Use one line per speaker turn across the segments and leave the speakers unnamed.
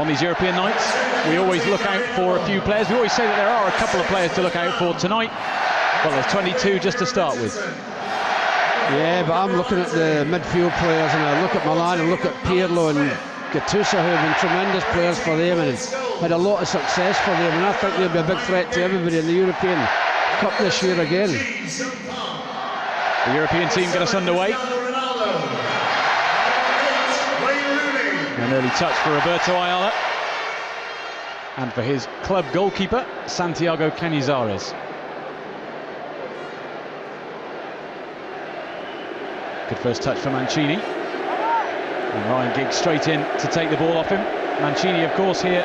On these European nights, we always look out for a few players. We always say that there are a couple of players to look out for tonight. Well, there's 22 just to start with.
Yeah, but I'm looking at the midfield players, and I look at Milan and look at Pirlo and Gattuso, who have been tremendous players for them and had a lot of success for them, and I think they'll be a big threat to everybody in the European Cup this year again.
The European team get us underway. An early touch for Roberto Ayala, and for his club goalkeeper, Santiago Canizares. Good first touch for Mancini. And Ryan Giggs straight in to take the ball off him. Mancini, of course, here,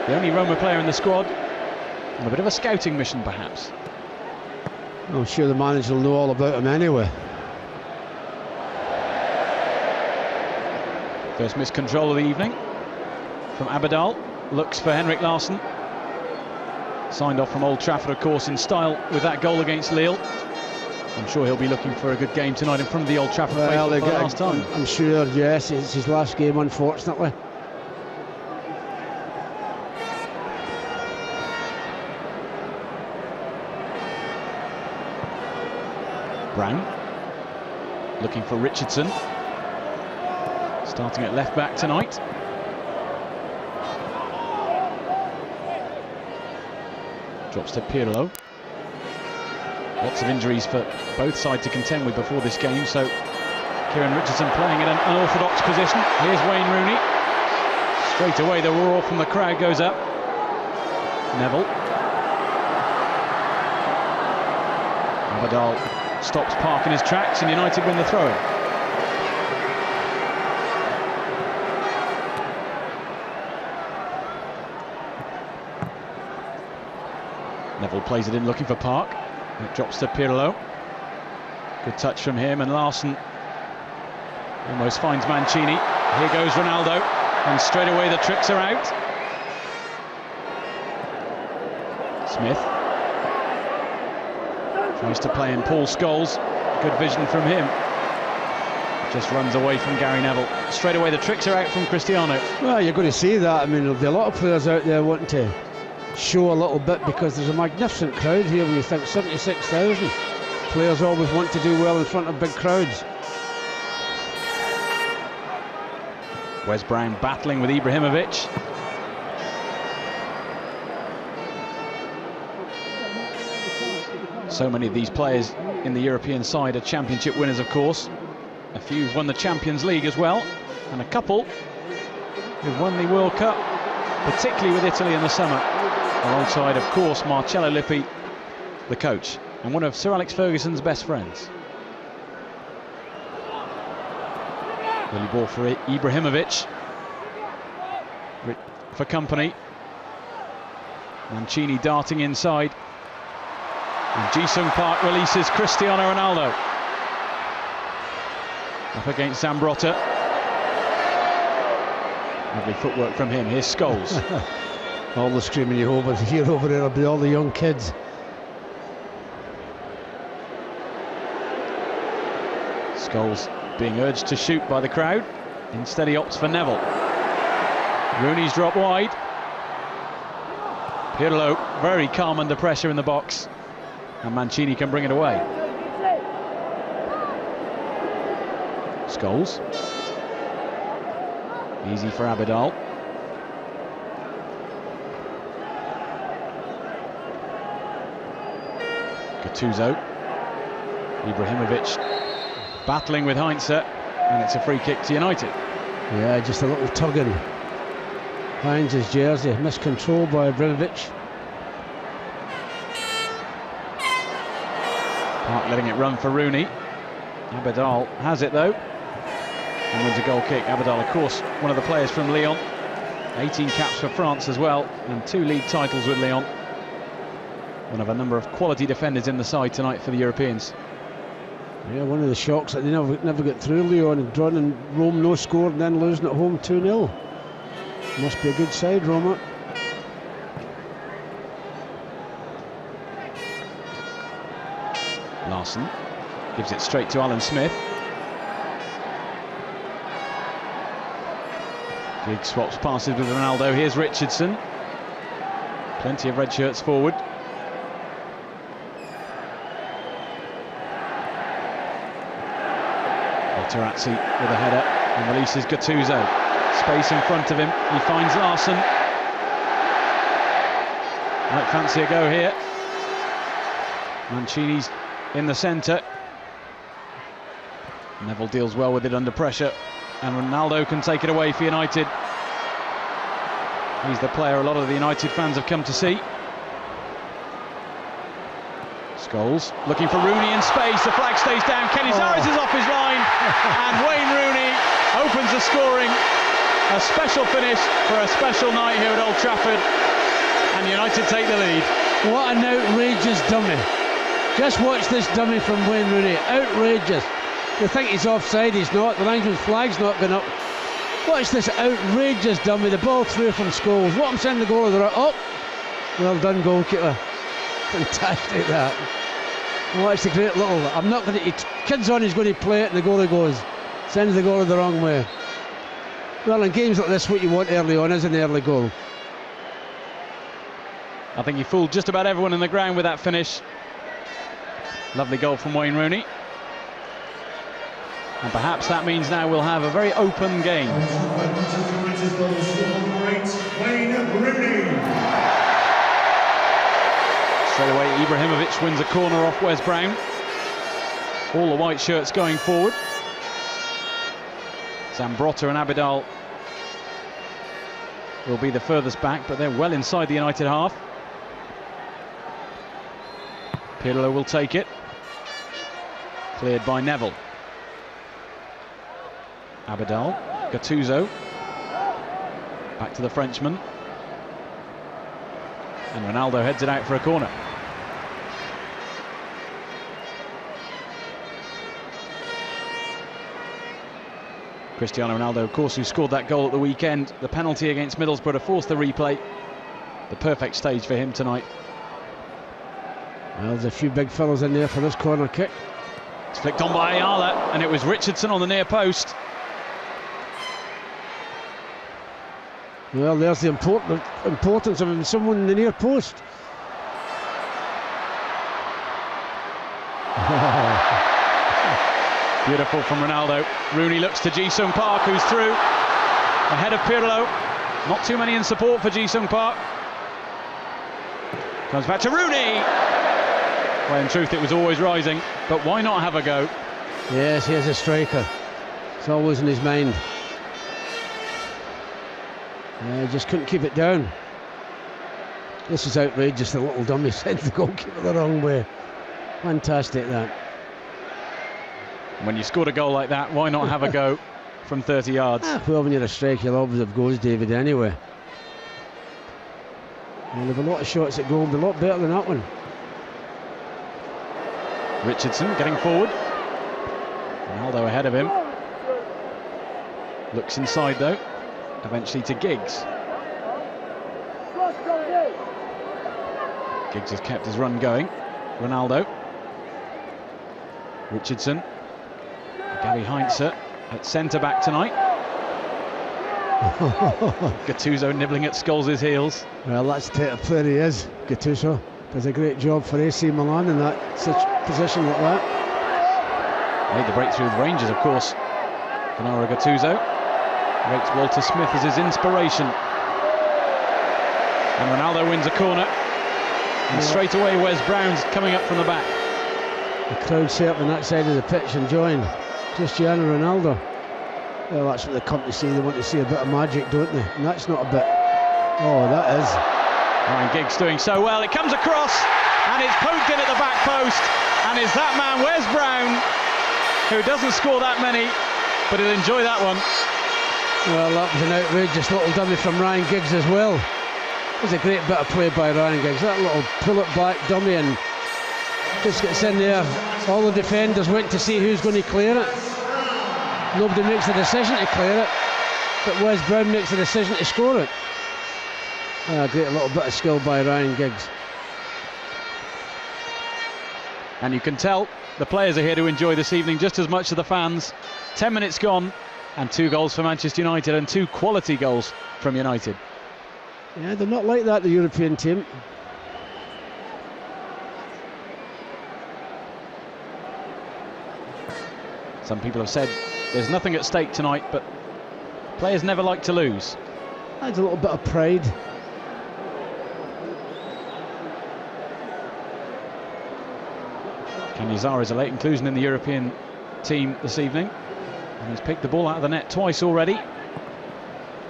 the only Roma player in the squad, on a bit of a scouting mission, perhaps.
I'm sure the manager will know all about him anyway.
First miscontrol of the evening from Abidal. Looks for Henrik Larsson. Signed off from Old Trafford, of course, in style with that goal against Lille. I'm sure he'll be looking for a good game tonight in front of the Old Trafford faithful for the last time.
I'm sure, yes, it's his last game, unfortunately.
Brown looking for Richardson, starting at left back tonight. Drops to Pirlo. Lots of injuries for both sides to contend with before this game, so Kieran Richardson playing in an unorthodox position. Here's Wayne Rooney. Straight away the roar from the crowd goes up. Neville. Abidal stops Park in his tracks, and United win the throw-in. Neville plays it in looking for Park. It drops to Pirlo. Good touch from him, and Larsson almost finds Mancini. Here goes Ronaldo, and straight away the tricks are out. Smith tries to play in Paul Scholes. Good vision from him. Just runs away from Gary Neville. Straight away the tricks are out from Cristiano.
Well, you're going to see that. I mean, there'll be a lot of players out there wanting to show a little bit, because there's a magnificent crowd here. When you think 76,000, players always want to do well in front of big crowds.
Wes Brown battling with Ibrahimovic. So many of these players in the European side are championship winners, of course. A few have won the Champions League as well, and a couple who've won the World Cup, particularly with Italy in the summer, alongside, of course, Marcello Lippi, the coach, and one of Sir Alex Ferguson's best friends. Early ball for Ibrahimovic. For company. Mancini darting inside. And Ji-sung Park releases Cristiano Ronaldo. Up against Zambrotta. Lovely footwork from him. Here's Scholes.
All the screaming you hear over there will be all the young kids.
Scholes being urged to shoot by the crowd. Instead he opts for Neville. Rooney's dropped wide. Pirlo very calm under pressure in the box, and Mancini can bring it away. Scholes. Easy for Abidal. Gattuso. Ibrahimovic battling with Heinze, and it's a free kick to United.
Yeah, just a little tugging. Heinze's jersey, miscontrolled by Ibrahimovic.
Park letting it run for Rooney. Abidal has it though, and wins a goal kick. Abidal, of course, one of the players from Lyon. 18 caps for France as well, and 2 league titles with Lyon. One of a number of quality defenders in the side tonight for the Europeans.
Yeah, one of the shocks that they never get through Lyon, and drawn in Rome, no score, and then losing at home 2-0. Must be a good side, Roma.
Larsson gives it straight to Alan Smith. Giggs swaps passes with Ronaldo. Here's Richardson. Plenty of red shirts forward. Materazzi with a header and releases Gattuso. Space in front of him. He finds Larsson. Might fancy a go here. Mancini's in the centre. Neville deals well with it under pressure, and Ronaldo can take it away for United. He's the player a lot of the United fans have come to see. Scholes looking for Rooney in space. The flag stays down. Kenny Zares is off his line, and Wayne Rooney opens the scoring. A special finish for a special night here at Old Trafford, and United take the lead.
What an outrageous dummy. Just watch this dummy from Wayne Rooney. Outrageous. They think he's offside, he's not. The linesman's flag's not been up. Watch this outrageous dummy. The ball through from Scholes. What I'm saying, the goal of the up. Well done, goalkeeper. Fantastic that. Watch the great little. I'm not going to. Kid's on, he's going to play it, and the goalie goes. Sends the goalie the wrong way. Well, in games like this, what you want early on is an early goal.
I think he fooled just about everyone in the ground with that finish. Lovely goal from Wayne Rooney. And perhaps that means now we'll have a very open game. Straight away, Ibrahimovic wins a corner off Wes Brown. All the white shirts going forward. Zambrotta and Abidal will be the furthest back, but they're well inside the United half. Pirlo will take it. Cleared by Neville. Abidal, Gattuso. Back to the Frenchman. And Ronaldo heads it out for a corner. Cristiano Ronaldo, of course, who scored that goal at the weekend. The penalty against Middlesbrough to force the replay. The perfect stage for him tonight.
Well, there's a few big fellas in there for this corner kick.
It's flicked on by Ayala, and it was Richardson on the near post.
Well, there's the importance of someone in the near post.
Beautiful from Ronaldo. Rooney looks to Ji-Sung Park, who's through. Ahead of Pirlo. Not too many in support for Ji-Sung Park. Comes back to Rooney. Well, in truth, it was always rising, but why not have a go?
Yes, he is a striker. It's always in his mind. Just couldn't keep it down. This is outrageous. The little dummy sent the goalkeeper the wrong way. Fantastic that.
When you scored a goal like that, why not have a go from 30 yards?
Well, when you're a striker, you'll always have goals, David, anyway. And there have a lot of shots at goal, but a lot better than that one.
Richardson getting forward. Ronaldo ahead of him. Looks inside though. Eventually to Giggs. Giggs has kept his run going. Ronaldo. Richardson. Gary Heinze at centre-back tonight. Gattuso nibbling at Scholes' heels.
Well, that's the type of player he is. Gattuso does a great job for AC Milan in that position like that.
Made the breakthrough with Rangers, of course. Gennaro Gattuso rates Walter Smith as his inspiration. And Ronaldo wins a corner. And straight away Wes Brown's coming up from the back.
The crowd set up on that side of the pitch and join Cristiano Ronaldo. Well, that's what they come to see. They want to see a bit of magic, don't they? And that's not a bit. Oh, that is.
Ryan Giggs doing so well. It comes across and it's poked in at the back post. And it's that man, Wes Brown, who doesn't score that many, but he'll enjoy that one.
Well, that was an outrageous little dummy from Ryan Giggs as well. It was a great bit of play by Ryan Giggs. That little pull-it-back dummy and just gets in there. All the defenders went to see who's going to clear it. Nobody makes a decision to clear it, but Wes Brown makes a decision to score it. A great little bit of skill by Ryan Giggs.
And you can tell the players are here to enjoy this evening just as much as the fans. 10 minutes gone, And 2 goals for Manchester United, and 2 quality goals from United.
Yeah, they're not like that, the European team.
Some people have said there's nothing at stake tonight, but players never like to lose.
Adds a little bit of pride.
Canizares is a late inclusion in the European team this evening, and he's picked the ball out of the net twice already.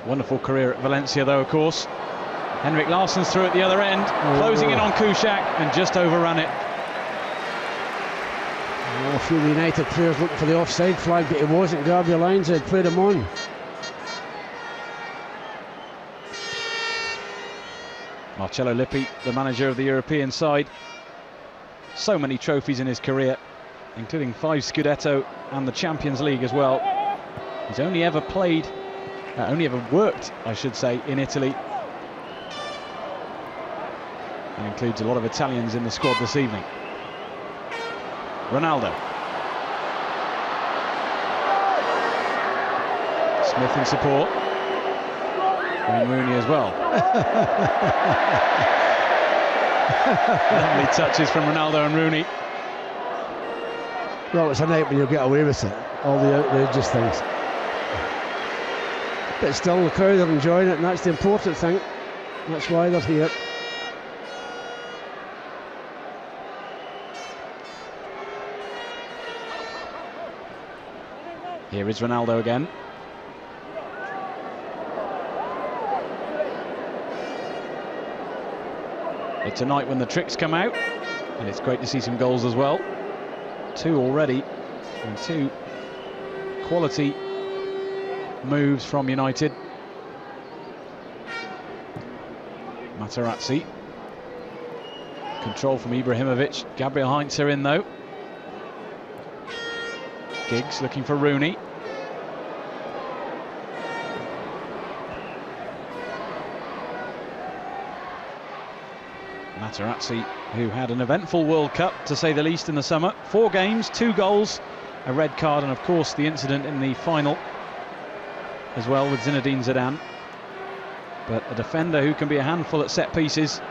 Wonderful career at Valencia though, of course. Henrik Larsson's through at the other end, closing in on Kuszczak and just overrun it.
A few United players looking for the offside flag, but it wasn't. Gabriel Heinze had played him on.
Marcello Lippi, the manager of the European side. So many trophies in his career, including 5 Scudetto and the Champions League as well. He's only ever worked, I should say, in Italy. And includes a lot of Italians in the squad this evening. Ronaldo. Smith in support. And Rooney as well. Lovely touches from Ronaldo and Rooney.
Well, it's a night when you get away with it, all the outrageous things. But still, the crowd are enjoying it, and that's the important thing. That's why they're here.
Here is Ronaldo again. It's a night when the tricks come out, and it's great to see some goals as well. 2 already, and 2 quality moves from United. Materazzi. Control from Ibrahimovic. Gabriel Heinze in though. Giggs looking for Rooney. Materazzi, who had an eventful World Cup, to say the least, in the summer. 4 games, 2 goals, a red card, and of course the incident in the final as well with Zinedine Zidane. But a defender who can be a handful at set pieces.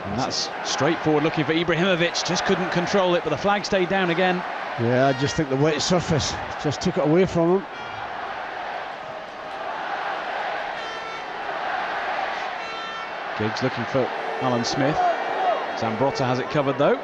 And that's straightforward looking for Ibrahimovic, just couldn't control it, but the flag stayed down again.
Yeah, I just think the wet surface just took it away from him.
Giggs looking for Alan Smith. Zambrotta has it covered though.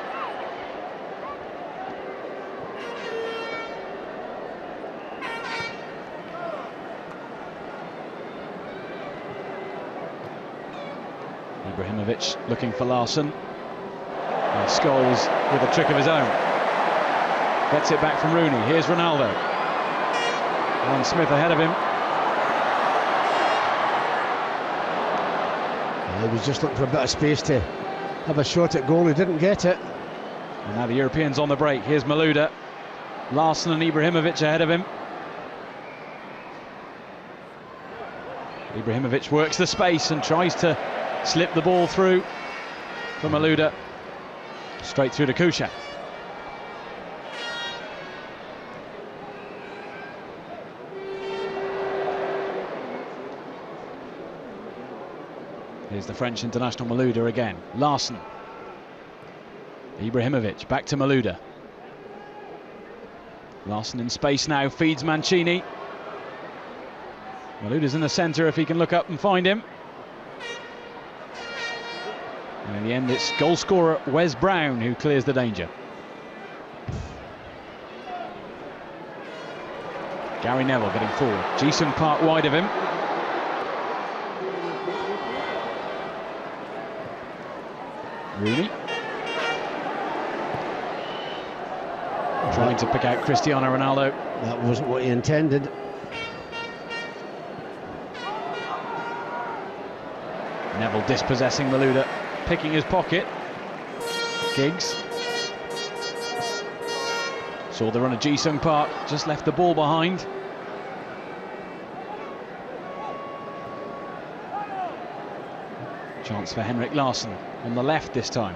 Ibrahimovic looking for Larsson. And Scholes with a trick of his own. Gets it back from Rooney. Here's Ronaldo. Alan Smith ahead of him.
He was just looking for a bit of space to have a shot at goal. He didn't get it.
And now the Europeans on the break. Here's Malouda. Larsson and Ibrahimovic ahead of him. Ibrahimovic works the space and tries to slip the ball through for Malouda. Straight through to Kuszczak. Here's the French international Malouda again. Larsson. Ibrahimovic back to Malouda. Larsson in space now, feeds Mancini. Malouda's in the centre if he can look up and find him. And in the end it's goal scorer Wes Brown who clears the danger. Gary Neville getting forward. Ji-sung Park wide of him. Rooney. Trying to pick out Cristiano Ronaldo.
That wasn't what he intended.
Neville dispossessing Malouda, picking his pocket. Giggs. Saw the run of Ji-sung Park, just left the ball behind. Chance for Henrik Larsson on the left this time.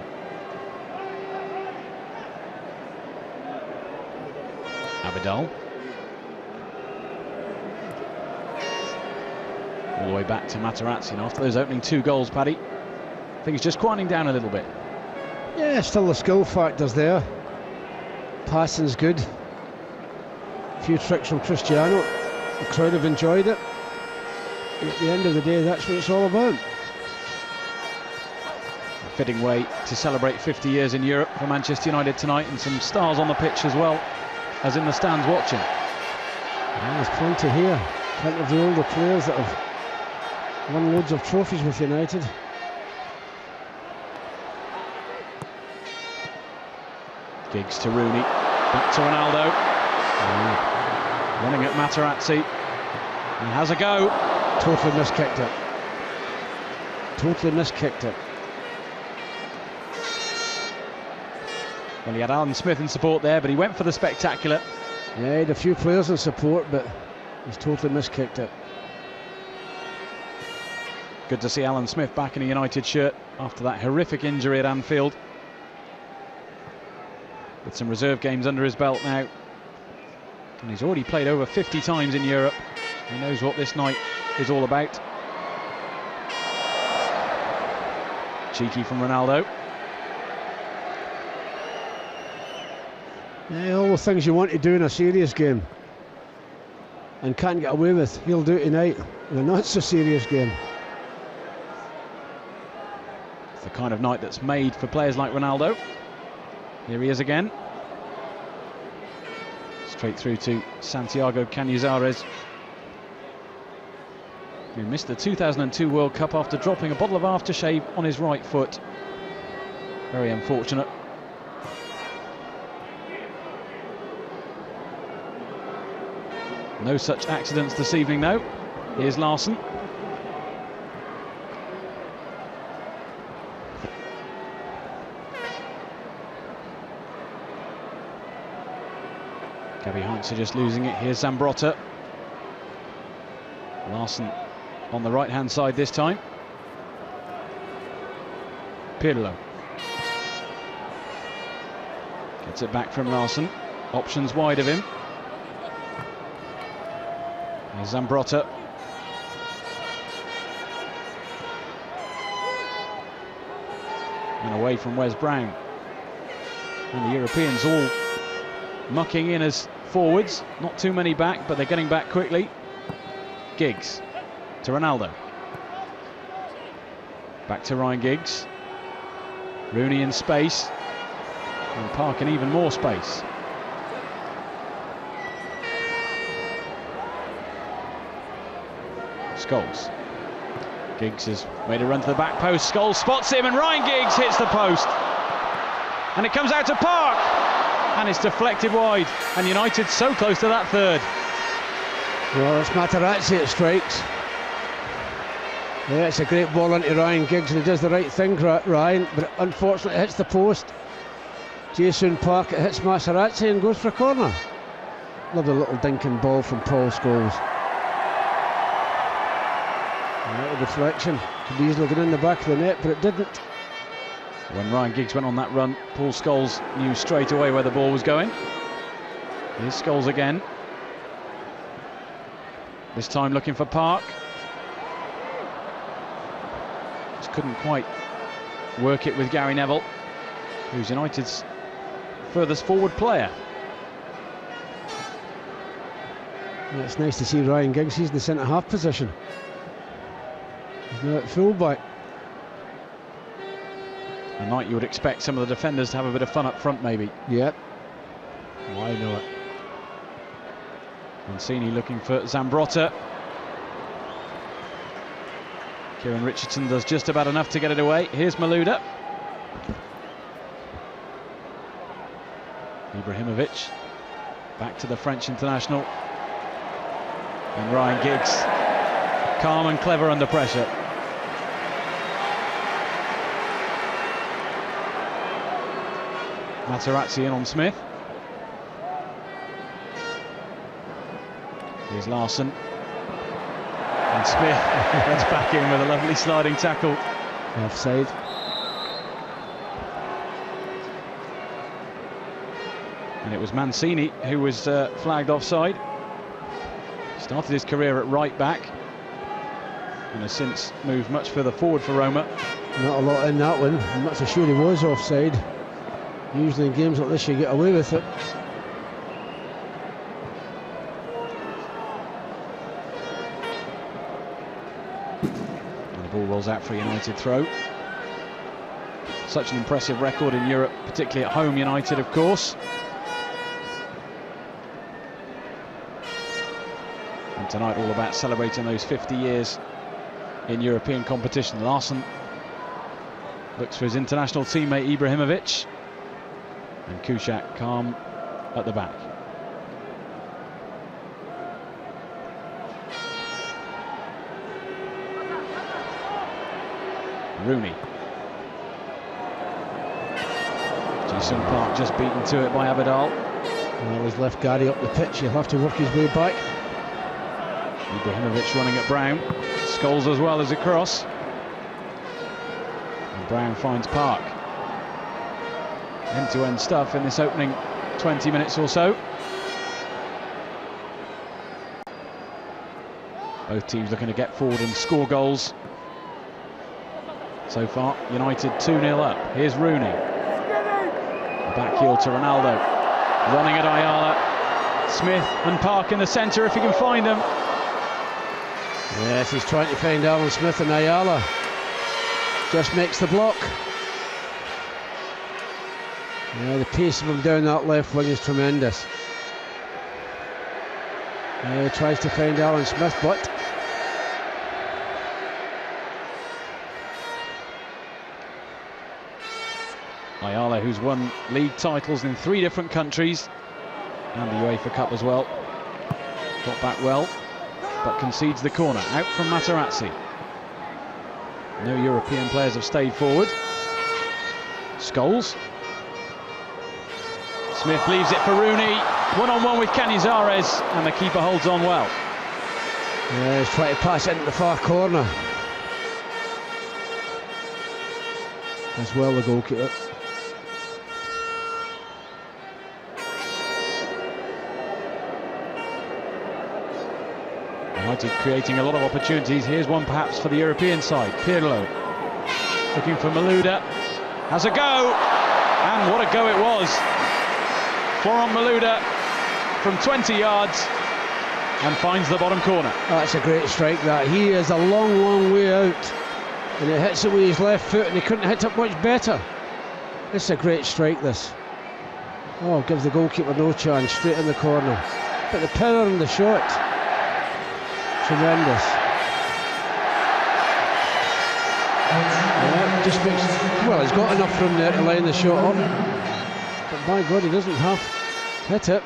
Abidal. All the way back to Materazzi, and after those opening 2 goals, Paddy, things just quieting down a little bit.
Yeah, still the skill factors there. Passing's good. A few tricks from Cristiano. The crowd have enjoyed it. And at the end of the day, that's what it's all about.
A fitting way to celebrate 50 years in Europe for Manchester United tonight, and some stars on the pitch as well as in the stands watching.
Yeah, there's plenty here. Plenty of the older players that have won loads of trophies with United.
Giggs to Rooney, back to Ronaldo. Running at Materazzi. He has a go.
Totally miskicked it. Totally miskicked it.
Well, he had Alan Smith in support there, but he went for the spectacular.
Yeah, he had a few players in support, but he's totally miskicked it.
Good to see Alan Smith back in a United shirt after that horrific injury at Anfield. With some reserve games under his belt now. And he's already played over 50 times in Europe. He knows what this night is all about. Cheeky from Ronaldo.
Yeah, all the things you want to do in a serious game and can't get away with, he'll do tonight in a not so serious game.
It's the kind of night that's made for players like Ronaldo. Here he is again. Straight through to Santiago Canizares, who missed the 2002 World Cup after dropping a bottle of aftershave on his right foot. Very unfortunate. No such accidents this evening though. Here's Larsson. Gabby Heinz are just losing it. Here's Zambrotta. Larsson on the right-hand side this time. Pirlo. Gets it back from Larsson. Options wide of him. Here's Zambrotta. And away from Wes Brown. And the Europeans all mucking in as forwards. Not too many back, but they're getting back quickly. Giggs to Ronaldo. Back to Ryan Giggs. Rooney in space. And Park in even more space. Scholes. Giggs has made a run to the back post. Scholes spots him and Ryan Giggs hits the post. And it comes out to Park. And it's deflected wide. And United so close to that third.
Well, it's Materazzi that strikes. Yeah, it's a great ball into Ryan Giggs and he does the right thing, Ryan, but unfortunately it hits the post. Jason Park, it hits Materazzi and goes for a corner. Lovely little dinking ball from Paul Scholes. A little deflection. Could easily get in the back of the net, but it didn't.
When Ryan Giggs went on that run, Paul Scholes knew straight away where the ball was going. Here's Scholes again. This time looking for Park. Just couldn't quite work it with Gary Neville, who's United's furthest forward player.
Yeah, it's nice to see Ryan Giggs. He's in the centre-half position. He's now at full-back.
A night you would expect some of the defenders to have a bit of fun up front, maybe.
Yep. Why not?
Mancini looking for Zambrotta. Kieran Richardson does just about enough to get it away. Here's Malouda. Ibrahimovic back to the French international. And Ryan Giggs, calm and clever under pressure. Materazzi in on Smith. Here's Larsson. And Smith gets back in with a lovely sliding tackle.
Offside.
And it was Mancini who was flagged offside. Started his career at right back. and has since moved much further forward for Roma.
Not a lot in that one. I'm not so sure he was offside. Usually in games like this you get away with it.
And the ball rolls out for a United throw. Such an impressive record in Europe, particularly at home. United, of course. And tonight all about celebrating those 50 years in European competition. Larson looks for his international teammate Ibrahimovic, and Kuszczak calm at the back. Rooney. Ji-sung Park just beaten to it by Abidal.
Well, he's left Gary up the pitch. He'll have to work his way back.
Ibrahimovic running at Brown. Scholes as well as a cross. And Brown finds Park. End-to-end stuff in this opening 20 minutes or so. Both teams looking to get forward and score goals. So far, United 2-0 up. Here's Rooney. Back heel to Ronaldo. Running at Ayala. Smith and Park in the centre if he can find them.
Yes, he's trying to find Alan Smith, and Ayala just makes the block. Yeah, the pace of him down that left wing is tremendous. Yeah, he tries to find Alan Smith, but
Ayala, who's won league titles in 3 different countries and the UEFA Cup as well. Got back well, but concedes the corner. Out from Materazzi. No European players have stayed forward. Scholes. Smith leaves it for Rooney. One-on-one with Canizares, and the keeper holds on well.
yeah, he's trying to pass it into the far corner. As well, the goalkeeper.
United creating a lot of opportunities. Here's one perhaps for the European side. Pirlo looking for Malouda. Has a go, and what a go it was. Florent Malouda from 20 yards and finds the bottom corner.
That's a great strike, that. He is a long, long way out, and it hits it with his left foot, and he couldn't hit it much better. It's a great strike, this. Oh, gives the goalkeeper no chance, straight in the corner. But the power in the shot, tremendous. Yeah, just makes, well, he's got enough room there to line the shot up, but by God, he doesn't have hit it.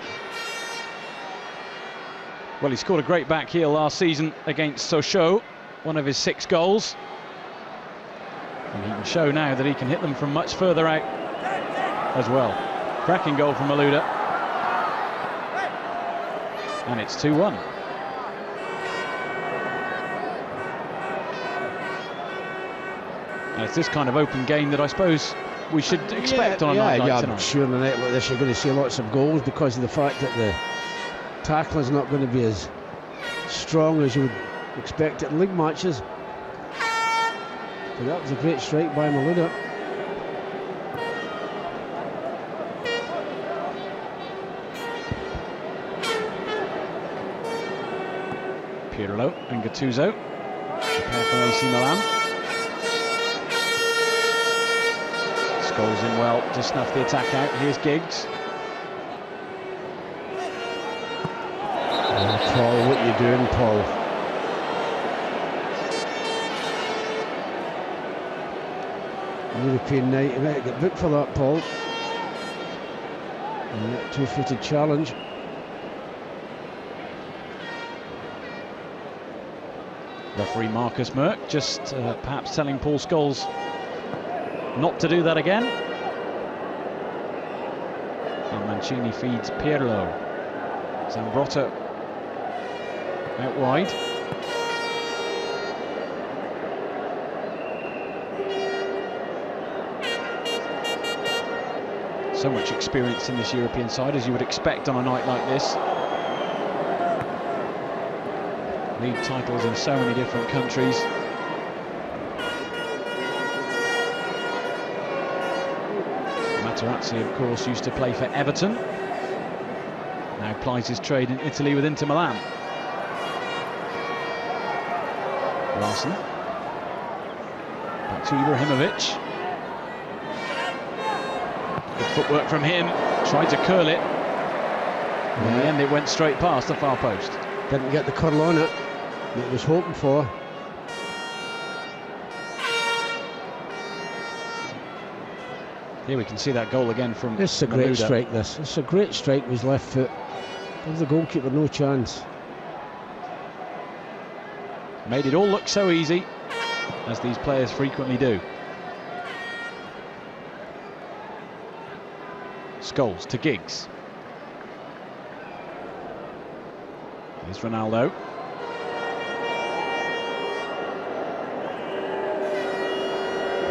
Well, he scored a great back heel last season against Sochaux, one of his 6 goals. And he can show now that he can hit them from much further out as well. Cracking goal from Malouda. And it's 2-1. And it's this kind of open game that I suppose we should expect on a night like tonight.
I'm sure on a night like this you're going to see lots of goals because of the fact that the tackle is not going to be as strong as you would expect it in league matches. But that was a great strike by Malouda.
Pirlo and Gattuso prepare for AC Milan. Scholes in well to snuff the attack out. Here's Giggs.
Oh, Paul, what are you doing, Paul? European night, you might get booked for that, Paul. Yeah, 2-footed challenge.
Referee Marcus Merck just perhaps telling Paul Scholes not to do that again. And Mancini feeds Pirlo. Zambrotta out wide. So much experience in this European side, as you would expect on a night like this. league titles in so many different countries. Materazzi, of course, used to play for Everton. Now plies his trade in Italy with Inter Milan. Larson. Back to Ibrahimovic. Good footwork from him. Tried to curl it. In the end, it went straight past the far post.
Didn't get the curl on it that he was hoping for.
Here we can see that goal again from
This is a great strike, this. It's a great strike with his left foot. Gives the goalkeeper no chance.
Made it all look so easy, as these players frequently do. Scholes to Giggs. Here's Ronaldo.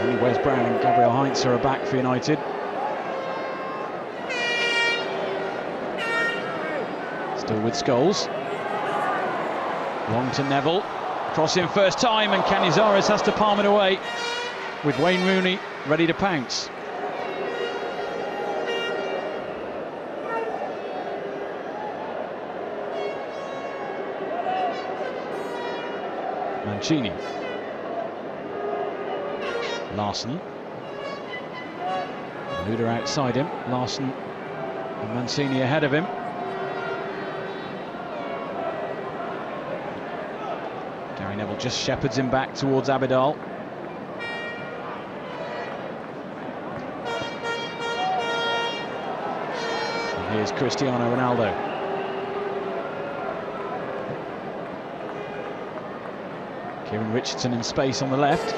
Only Wes Brown and Gabriel Heinz are back for United. Still with Scholes. Long to Neville. Cross in first time, and Canizares has to palm it away with Wayne Rooney ready to pounce. Mancini. Larson. Luder outside him. Larson and Mancini ahead of him. Gary Neville just shepherds him back towards Abidal. And here's Cristiano Ronaldo. Kieran Richardson in space on the left.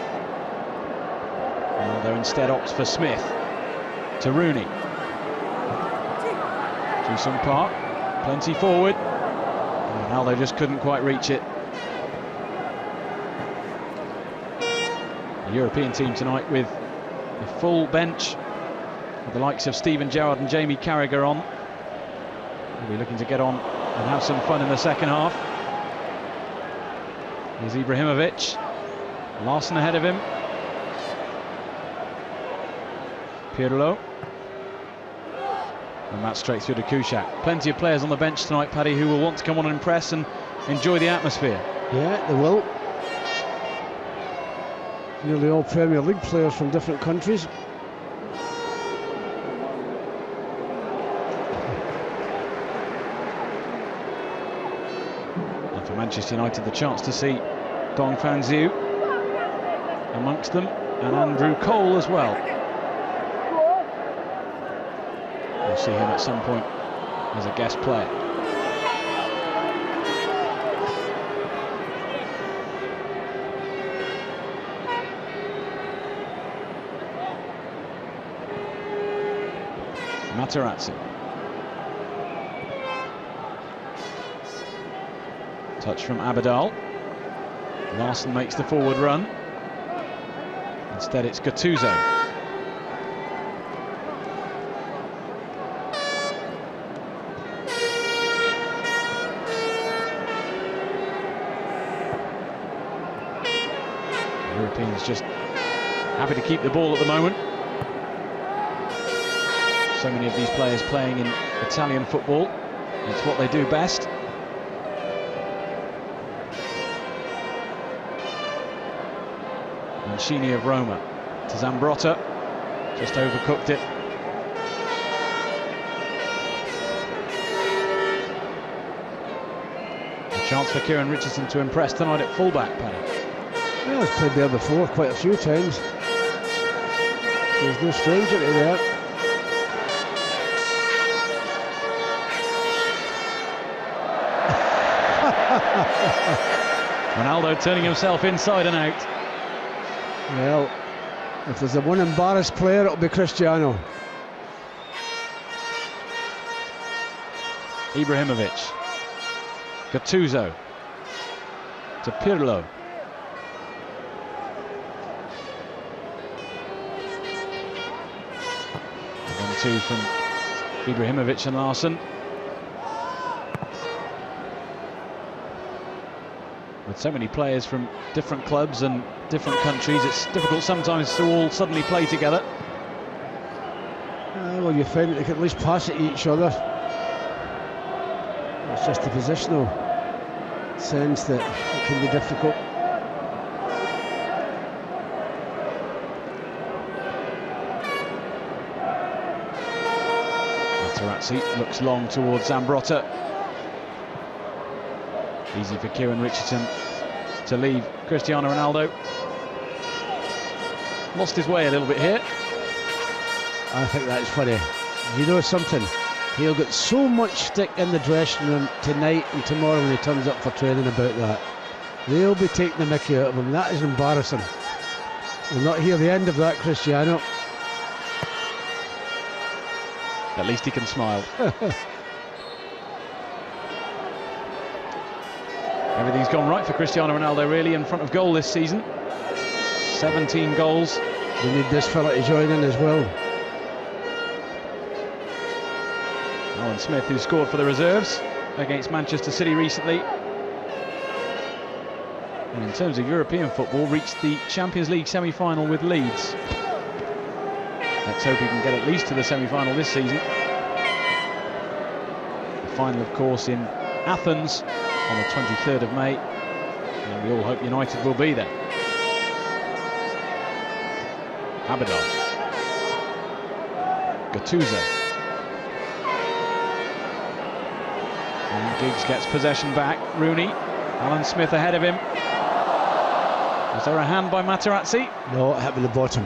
Ronaldo instead opts for Smith. To Rooney. Ji-sung Park. Plenty forward. And Ronaldo just couldn't quite reach it. The European team tonight with a full bench, with the likes of Steven Gerrard and Jamie Carragher on. They'll be looking to get on and have some fun in the second half. Here's Ibrahimovic. Larson ahead of him. Pirlo. And that's straight through to Kuszczak. Plenty of players on the bench tonight, Paddy, who will want to come on and impress and enjoy the atmosphere.
Yeah, they will. Nearly all Premier League players from different countries.
And for Manchester United, the chance to see Dong Fan-Zhu amongst them, and Andrew Cole as well. We'll see him at some point as a guest player. Materazzi. Touch from Abidal. Larson makes the forward run. Instead it's Gattuso. The Europeans just happy to keep the ball at the moment. So many of these players playing in Italian football. It's what they do best. Mancini of Roma to Zambrotta. Just overcooked it. A chance for Kieran Richardson to impress tonight at fullback, Paddy.
Well, he's played there before quite a few times. There's no stranger to that.
Ronaldo turning himself inside and out.
Well, if there's a one embarrassed player, it'll be Cristiano.
Ibrahimovic. Gattuso. To Pirlo. 1-2 from Ibrahimovic and Larson. With so many players from different clubs and different countries, it's difficult sometimes to all suddenly play together.
Well, you find that they can at least pass it each other. It's just the positional sense that it can be difficult.
Materazzi looks long towards Zambrotta. Easy for Kieran Richardson to leave Cristiano Ronaldo. Lost his way a little bit here.
I think that's funny. You know something? He'll get so much stick in the dressing room tonight and tomorrow when he turns up for training about that. They'll be taking the mickey out of him. That is embarrassing. We'll not hear the end of that, Cristiano.
At least he can smile. Everything's gone right for Cristiano Ronaldo really in front of goal this season. 17 goals.
We need this fella to join in as well.
Alan Smith, who scored for the reserves against Manchester City recently. And in terms of European football, reached the Champions League semi-final with Leeds. Let's hope he can get at least to the semi-final this season. The final, of course, in Athens on the 23rd of May. And we all hope United will be there. Abidal. Gattuso. And Giggs gets possession back. Rooney. Alan Smith ahead of him. Was there a hand by Materazzi?
No, it hit in the bottom.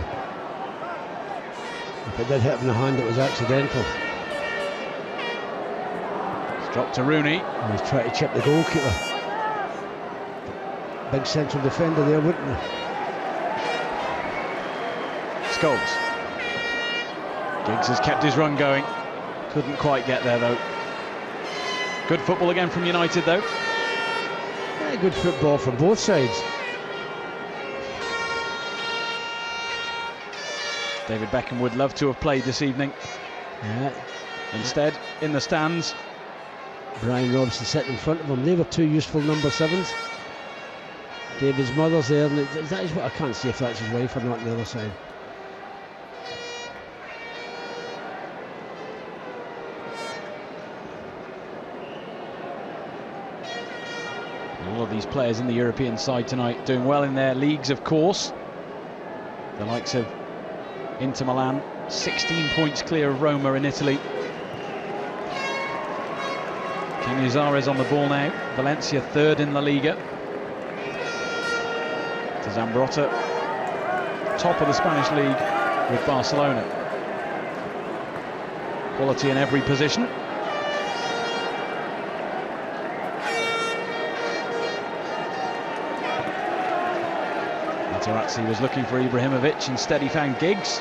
If it did hit in the hand, it was accidental.
It's dropped to Rooney.
And he's trying to chip the goalkeeper. Big central defender there, wouldn't he?
Scholes. Giggs has kept his run going. Couldn't quite get there though. Good football again from United though.
Yeah, good football from both sides.
David Beckham would love to have played this evening.
Yeah.
Instead, in the stands,
Brian Robson sitting in front of him. They were two useful number 7s. David's mother's there, and that is what I can't see if that's his wife or not on the other side.
all of these players in the European side tonight doing well in their leagues, of course. The likes of Inter Milan, 16 points clear of Roma in Italy. Canizares on the ball now. Valencia third in La Liga. To Zambrotta, top of the Spanish league with Barcelona. Quality in every position. Materazzi was looking for Ibrahimovic, instead he found Giggs.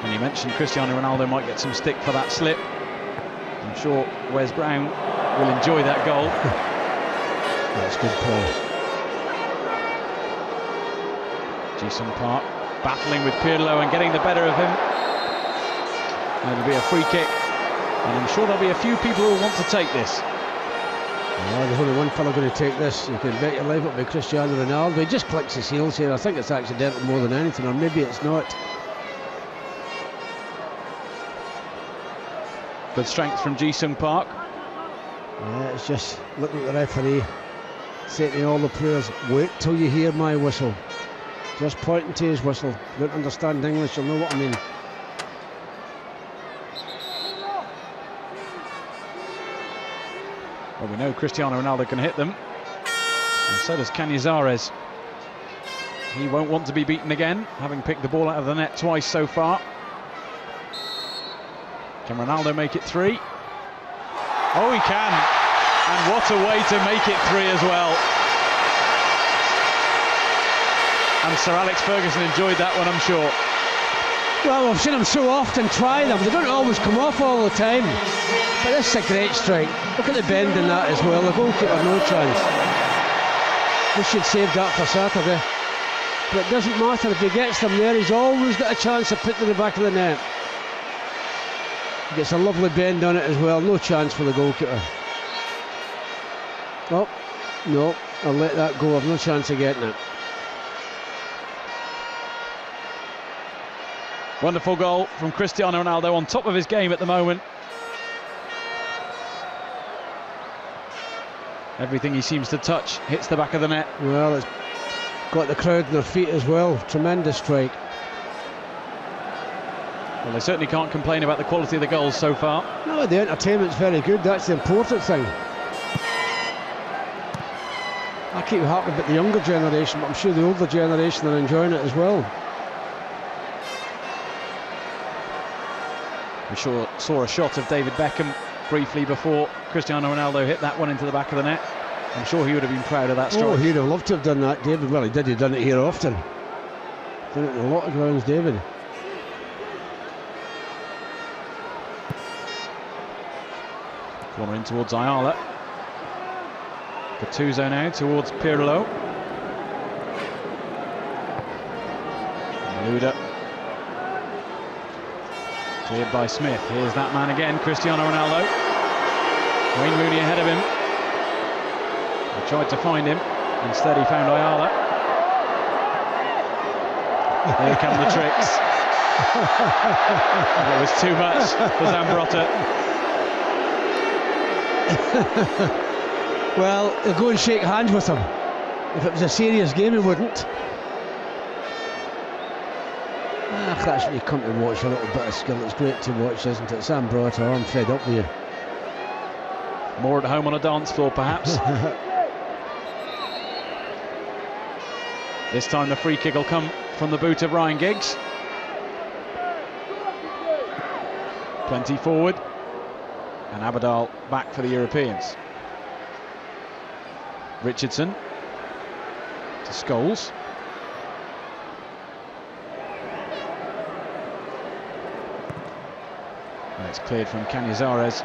And you mentioned Cristiano Ronaldo might get some stick for that slip. I'm sure Wes Brown will enjoy that goal.
That's good play.
Ji-sung Park battling with Pirlo and getting the better of him. And it'll be a free kick, and I'm sure there'll be a few people who will want to take this.
Yeah, there's only one fellow going to take this. You can bet your life it'll be Cristiano Ronaldo. He just clicks his heels here. I think it's accidental more than anything, or maybe it's not.
Good strength from Ji-sung Park.
Yeah, it's just looking at the referee, saying to all the players, wait till you hear my whistle. Just pointing to his whistle. Don't understand English, you'll know what I mean.
Well, we know Cristiano Ronaldo can hit them, and so does Canizares. He won't want to be beaten again, having picked the ball out of the net twice so far. Can Ronaldo make it 3? Oh, he can, and what a way to make it 3 as well. And Sir Alex Ferguson enjoyed that one, I'm sure.
Well, we've seen him so often try them. They don't always come off all the time. But this is a great strike. Look at the bend in that as well. The goalkeeper, no chance. We should save that for Saturday. But it doesn't matter if he gets them there. He's always got a chance of putting it in the back of the net. He gets a lovely bend on it as well. No chance for the goalkeeper. Oh, no, I'll let that go. I've no chance of getting it.
Wonderful goal from Cristiano Ronaldo, on top of his game at the moment. Everything he seems to touch hits the back of the net.
Well, it's got the crowd on their feet as well. Tremendous strike.
Well, they certainly can't complain about the quality of the goals so far.
No, the entertainment's very good. That's the important thing. I keep harping about the younger generation, but I'm sure the older generation are enjoying it as well.
We saw a shot of David Beckham briefly before Cristiano Ronaldo hit that one into the back of the net. I'm sure he would have been proud of that strike.
Oh, he'd have loved to have done that, David. Well, he did. He'd done it here often. Done it in a lot of grounds, David.
Corner in towards Ayala. Gattuso now towards Pirlo. Luda. Cleared by Smith. Here's that man again, Cristiano Ronaldo. Wayne Rooney ahead of him. He tried to find him. Instead he found Ayala. Here come the tricks. That was too much for Zambrotta.
Well, he'll go and shake hands with him. If it was a serious game, he wouldn't. That's what you come to watch, a little bit of skill. It's great to watch, isn't it? Zambrotta, I'm fed up with you.
More at home on a dance floor, perhaps. This time the free kick will come from the boot of Ryan Giggs. Plenty forward. And Abadal back for the Europeans. Richardson to Scholes. And it's cleared from Canizares.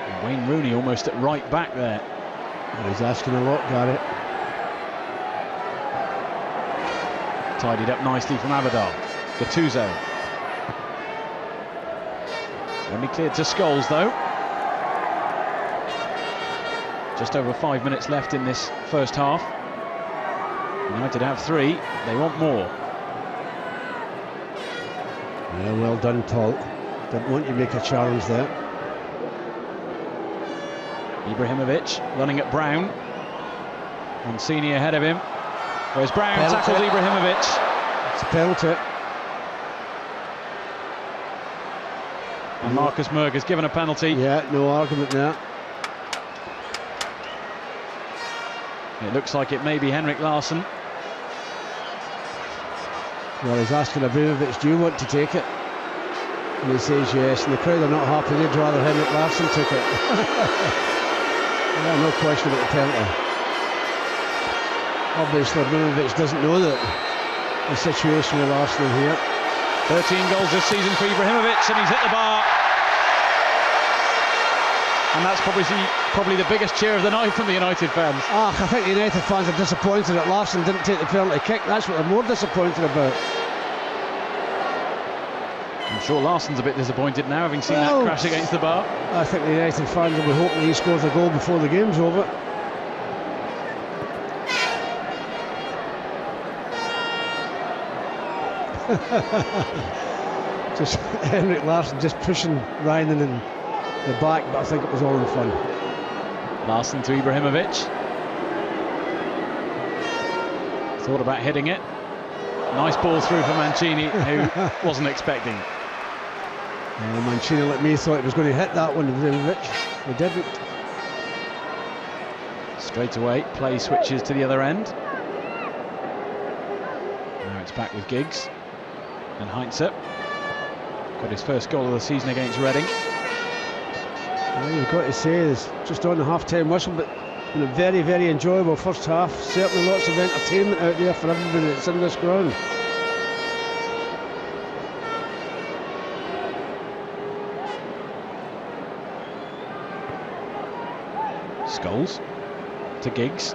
And Wayne Rooney almost at right back there.
Well, he's asking a lot, Garrett.
Tidied up nicely from Abadal. Gattuso. Only cleared to Scholes though. Just over 5 minutes left in this first half. United have 3, they want more.
Yeah, well done, Paul. Didn't want you to make a challenge there.
Ibrahimovic running at Brown. Mancini ahead of him. Whereas Brown
Penalty.
tackles Ibrahimovic.
It's a penalty.
And Marcus Merg has given a penalty.
Yeah, no argument there.
It looks like it may be Henrik Larsson.
Well, he's asking Ibrahimovic, do you want to take it? And he says yes, and the crowd are not happy. They'd rather Henrik Larsson took it. Yeah, no question about the penalty. Obviously, Ibrahimovic doesn't know that the situation with Arsenal here.
13 goals this season for Ibrahimovic, and he's hit the bar. And that's probably the biggest cheer of the night from the United fans.
I think the United fans are disappointed that Larsson didn't take the penalty kick. That's what they're more disappointed about.
I'm sure Larsson's a bit disappointed now, having seen that crash against the bar.
I think the United fans will be hoping he scores a goal before the game's over. Just Henrik Larsson just pushing Ryan in the back, but I think it was all in fun.
Larsson to Ibrahimovic. Thought about hitting it. Nice ball through for Mancini, who wasn't expecting.
Mancini, like me, thought he was going to hit that one, Ibrahimovic. He didn't.
Straight away, play switches to the other end. Now it's back with Giggs. And Heinze got his first goal of the season against Reading.
Well, you've got to say, it's just on the half-time whistle, but in a very, very enjoyable first half. Certainly lots of entertainment out there for everybody that's in this ground.
Scholes to Giggs.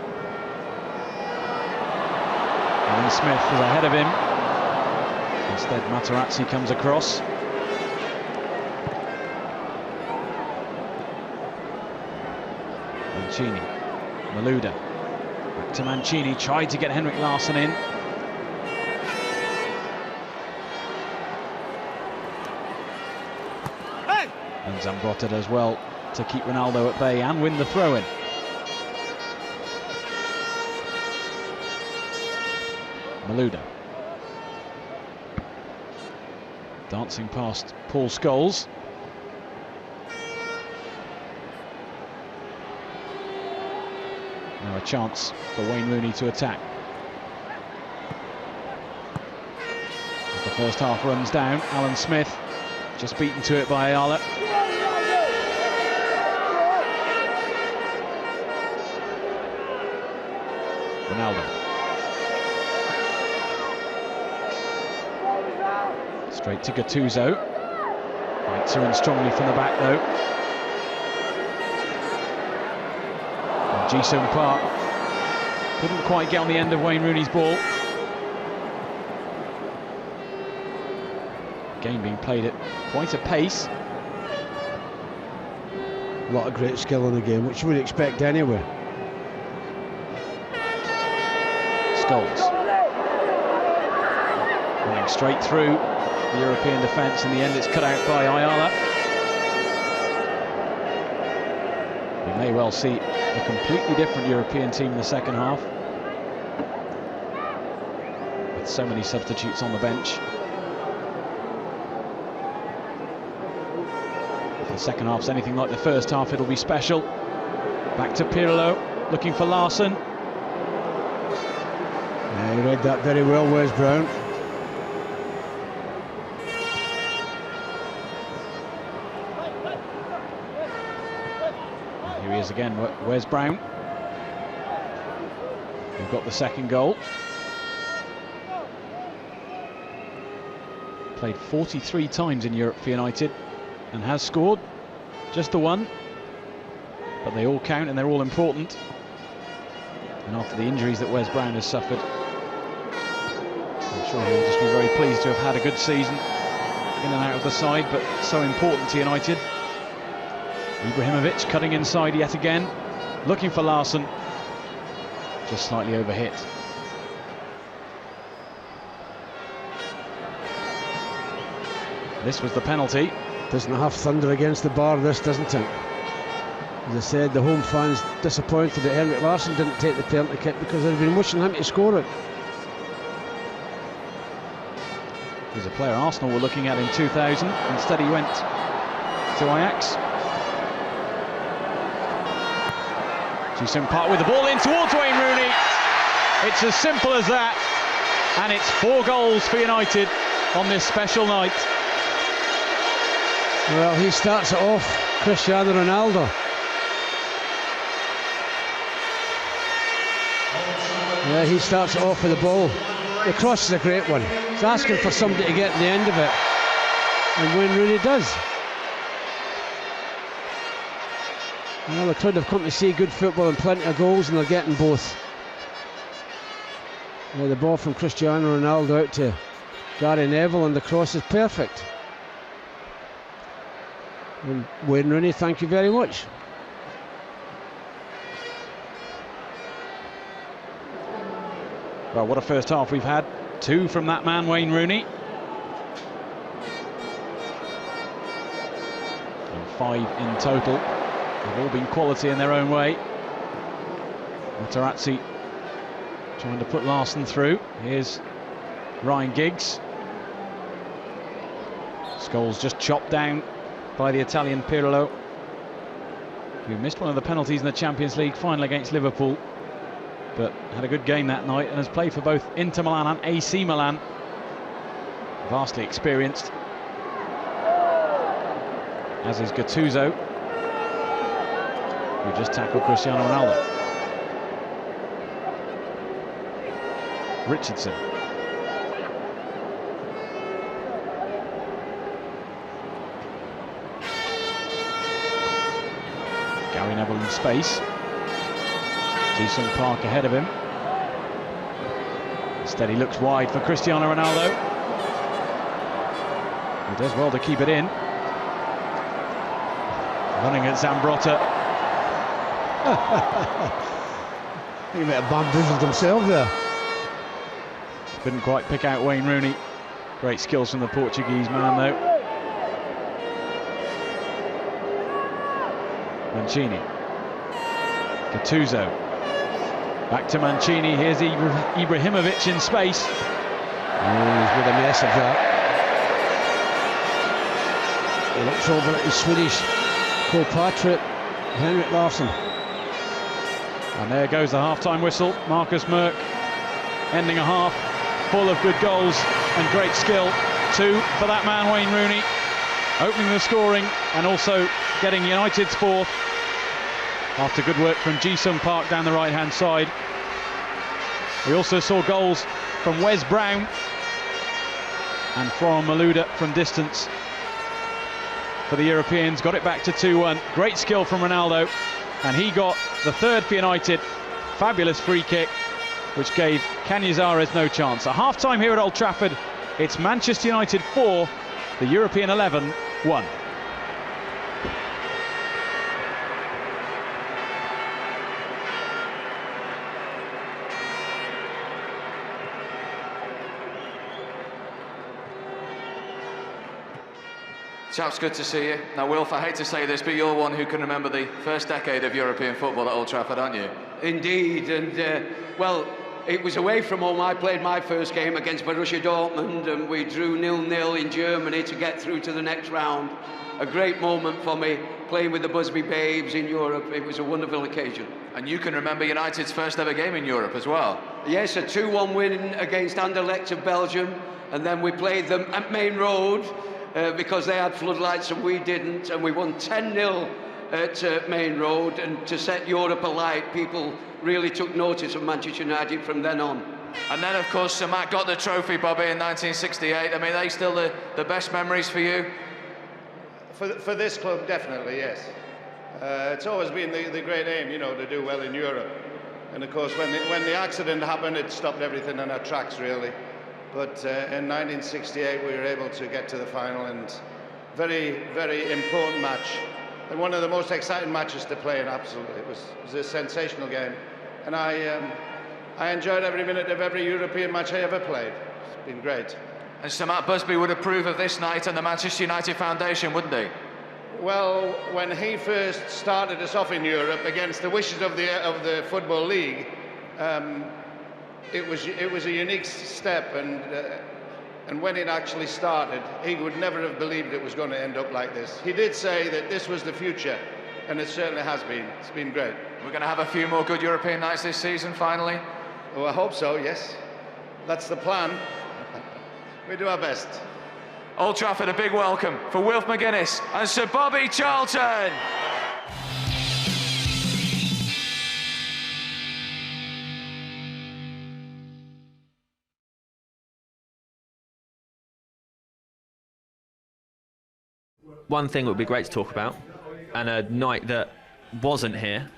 And then Smith is ahead of him. Instead, Materazzi comes across. Mancini. Malouda. Back to Mancini, tried to get Henrik Larsson in. And Zambrotta does well to keep Ronaldo at bay and win the throw-in. Malouda. Dancing past Paul Scholes. Now a chance for Wayne Rooney to attack. As the first half runs down, Alan Smith just beaten to it by Ayala. Ronaldo. Straight to Gattuso. Fights her in strongly from the back though. And Ji-sung Park couldn't quite get on the end of Wayne Rooney's ball. Game being played at quite a pace.
A lot of great skill in the game, which you would expect anyway.
Scholes. Running straight through the European defence. In the end, it's cut out by Ayala. We may well see a completely different European team in the second half, with so many substitutes on the bench. If the second half's anything like the first half, it'll be special. Back to Pirlo, looking for Larsson.
Yeah, he read that very well, Wes Brown.
Here he is again, Wes Brown. We've got the second goal. Played 43 times in Europe for United and has scored just the one, but they all count and they're all important. And after the injuries that Wes Brown has suffered, I'm sure he'll just be very pleased to have had a good season in and out of the side, but so important to United. Ibrahimovic cutting inside yet again, looking for Larsson, just slightly overhit. This was the penalty.
Doesn't have thunder against the bar, this, doesn't it? As I said, the home fans disappointed that Henrik Larsson didn't take the penalty kick because they'd been wishing him to score it.
He's a player Arsenal were looking at in 2000. Instead he went to Ajax. Ji-sung Park with the ball in towards Wayne Rooney. It's as simple as that. And it's 4 goals for United on this special night.
Well, he starts it off, Cristiano Ronaldo. Yeah, he starts it off with the ball. The cross is a great one. He's asking for somebody to get to the end of it, and Wayne Rooney does. Well, the crowd have come to see good football and plenty of goals, and they're getting both. Yeah, the ball from Cristiano Ronaldo out to Gary Neville, and the cross is perfect. And Wayne Rooney, thank you very much.
Well, what a first half we've had. 2 from that man, Wayne Rooney. And 5 in total. They've all been quality in their own way. Materazzi trying to put Larsson through. Here's Ryan Giggs. Scholes just chopped down by the Italian Pirlo, who missed one of the penalties in the Champions League final against Liverpool, but had a good game that night and has played for both Inter Milan and AC Milan. Vastly experienced, as is Gattuso, who just tackled Cristiano Ronaldo. Richardson. Gary Neville in space. Ji-sung Park ahead of him. Instead he looks wide for Cristiano Ronaldo. He does well to keep it in. Running at Zambrotta.
He might have bamboozled himself there.
Couldn't quite pick out Wayne Rooney. Great skills from the Portuguese man, though. Mancini. Gattuso. Back to Mancini. Here's Ibrahimovic in space.
Oh, he's made a mess of that. He looks over at his Swedish compatriot, Henrik Larsson.
And there goes the half-time whistle. Marcus Merck ending a half full of good goals and great skill. 2 for that man, Wayne Rooney, opening the scoring and also getting United's 4th after good work from Ji-Sung Park down the right-hand side. We also saw goals from Wes Brown and Florent Malouda from distance for the Europeans. Got it back to 2-1. Great skill from Ronaldo, and he got the 3rd for United. Fabulous free kick, which gave Canizares no chance. At half-time here at Old Trafford, it's Manchester United 4, the European 11 1.
Chaps, good to see you. Now, Wilf, I hate to say this, but you're one who can remember the first decade of European football at Old Trafford, aren't you?
Indeed, and well, it was away from home. I played my first game against Borussia Dortmund, and we drew 0-0 in Germany to get through to the next round. A great moment for me, playing with the Busby Babes in Europe. It was a wonderful occasion.
And you can remember United's first ever game in Europe as well?
Yes, a 2-1 win against Anderlecht of Belgium, and then we played them at Main Road, because they had floodlights and we didn't, and we won 10-0 at Main Road, and to set Europe alight, people really took notice of Manchester United from then on.
And then, of course, Sir Matt got the trophy, Bobby, in 1968. I mean, are they still the best memories for you?
For this club, definitely, yes. It's always been the great aim, you know, to do well in Europe. And of course, when the accident happened, it stopped everything in our tracks, really. But in 1968, we were able to get to the final, and very, very important match. And one of the most exciting matches to play in, absolutely. It was a sensational game. And I enjoyed every minute of every European match I ever played. It's been great.
And Sir Matt Busby would approve of this night and the Manchester United Foundation, wouldn't he?
Well, when he first started us off in Europe against the wishes of the Football League, it was a unique step, and when it actually started, he would never have believed it was going to end up like this. He did say that this was the future, and it certainly has been. It's been great.
We're going to have a few more good European nights this season, finally?
Oh, I hope so, yes. That's the plan. We do our best.
Old Trafford, a big welcome for Wilf McGuinness and Sir Bobby Charlton.
One thing that would be great to talk about, and a night that wasn't here,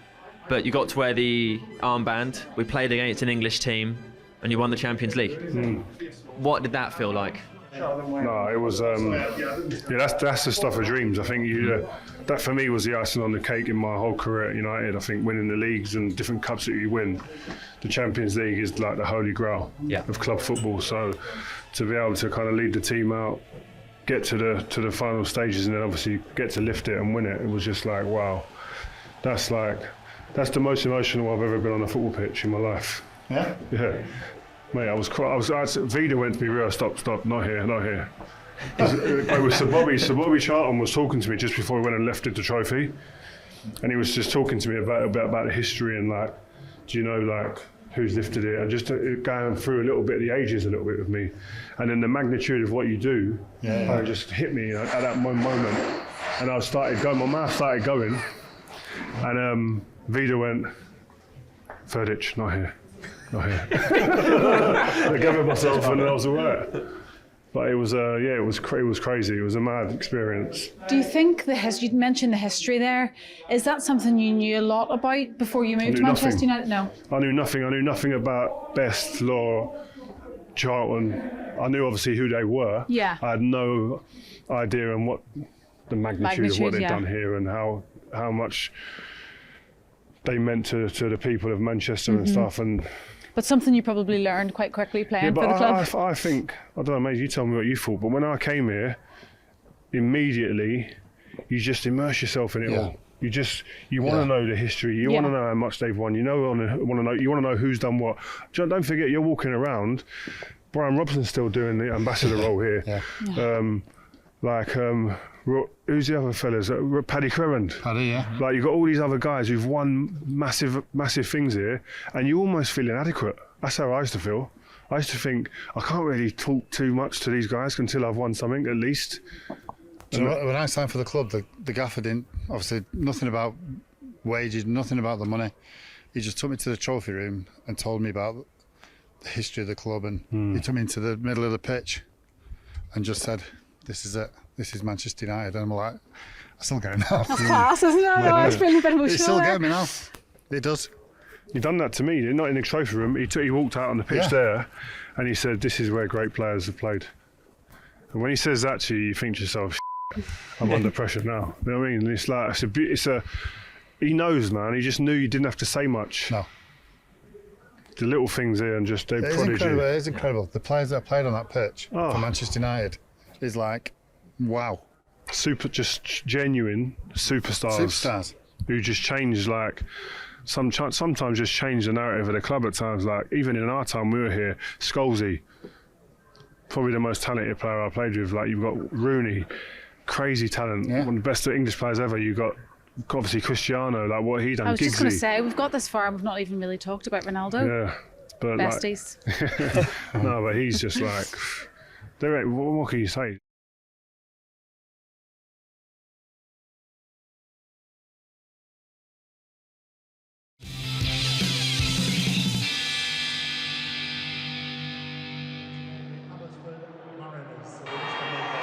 but you got to wear the armband. We played against an English team, and you won the Champions League. What did that feel like?
No, it was. Yeah, that's the stuff of dreams. I think that for me was the icing on the cake in my whole career at United. I think winning the leagues and different cups that you win, the Champions League is like the holy grail of club football. So to be able to kind of lead the team out, get to the final stages, and then obviously get to lift it and win it, it was just like, wow, that's the most emotional I've ever been on a football pitch in my life.
Yeah?
Yeah. Mate, Vida went to me, real, stop, not here. It was Sir Bobby Charlton was talking to me just before we went and lifted the trophy, and he was just talking to me about the history and like, do you know like who's lifted it, and just going through a little bit of the ages a little bit with me, and then the magnitude of what you do, it just hit me at that moment, and I started going, my mouth started going, and Vida went, Verdic, not here. I gave it myself and I was all right. But it was, it was crazy. It was a mad experience.
Do you think you mentioned the history there? Is that something you knew a lot about before you moved to Manchester United? No. I
knew nothing. I knew nothing about Best, Law, Charlton. I knew obviously who they were.
Yeah.
I had no idea on what the magnitude of what they'd done here and how much they meant to the people of Manchester and stuff. And
but something you probably learned quite quickly playing for the club.
I think, I don't know, maybe you tell me what you thought, but when I came here, immediately you just immerse yourself in it all. You want to know the history. You want to know how much they've won. You want to know who's done what. Don't forget, you're walking around. Brian Robson's still doing the ambassador role here. Who's the other fellas? Paddy Crerand.
Paddy, yeah.
Like, you've got all these other guys who've won massive things here, and you almost feel inadequate. That's how I used to feel. I used to think, I can't really talk too much to these guys until I've won something, at least.
Do you know, when I signed for the club, the gaffer didn't, obviously, nothing about wages, nothing about the money. He just took me to the trophy room and told me about the history of the club, and he took me into the middle of the pitch and just said, this is it. This is Manchester United. And I'm like, I still get it now.
That's class, isn't it? Oh, it's been a bit emotional.
It still gets me now. It does.
He done that to me, not in the trophy room. He walked out on the pitch there, and he said, "This is where great players have played." And when he says that to you, you think to yourself, "I'm under pressure now." You know what I mean? It's like he knows, man. He just knew you didn't have to say much.
No.
The little things there, and just they prodigy.
It is incredible. The players that played on that pitch for Manchester United is like, wow.
Just genuine superstars. Who just change, like, sometimes just change the narrative of the club at times. Like, even in our time we were here, Scholesy, probably the most talented player I played with. Like, you've got Rooney, crazy talent, one of the best English players ever. You've got obviously Cristiano, like what he done.
I was just
Giggsy.
going to say, we've got this far and we've not even really talked about Ronaldo.
Yeah, but
besties.
No, but he's just like, what can you say?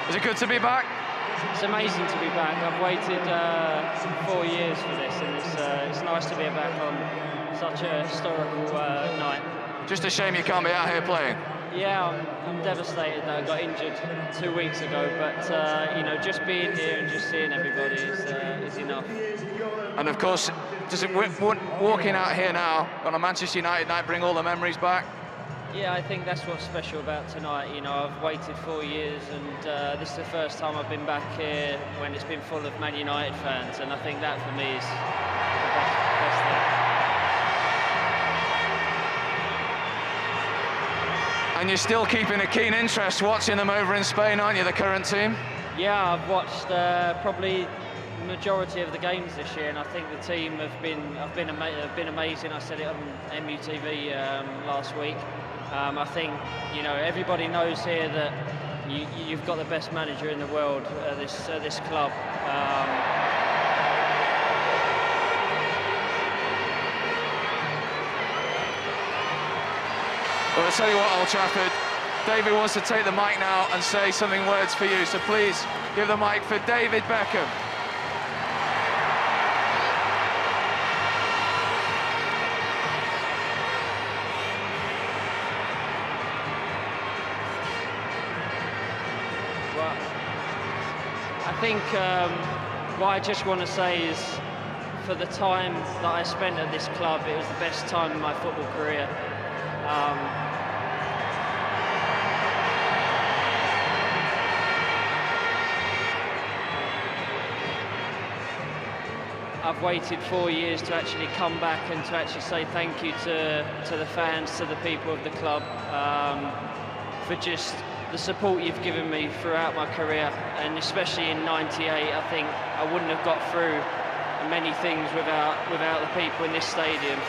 Is it good to be back?
It's amazing to be back. I've waited 4 years for this, and it's nice to be back on such a historical night.
Just a shame you can't be out here playing.
Yeah, I'm devastated that I got injured 2 weeks ago, but you know, just being here and just seeing everybody is enough.
And of course, does it walking out here now on a Manchester United night bring all the memories back?
Yeah, I think that's what's special about tonight. You know, I've waited 4 years, and this is the first time I've been back here when it's been full of Man United fans, and I think that for me is the best thing.
And you're still keeping a keen interest watching them over in Spain, aren't you, the current team?
Yeah, I've watched probably the majority of the games this year, and I think the team have been amazing. I said it on MUTV last week. I think, you know, everybody knows here that you've got the best manager in the world at this club.
Well, I'll tell you what, Old Trafford, David wants to take the mic now and say something words for you, so please give the mic for David Beckham.
I think what I just want to say is, for the time that I spent at this club, it was the best time in my football career. I've waited 4 years to actually come back and to actually say thank you to the fans, to the people of the club, for just the support you've given me throughout my career, and especially in '98. I think I wouldn't have got through many things without the people in this stadium.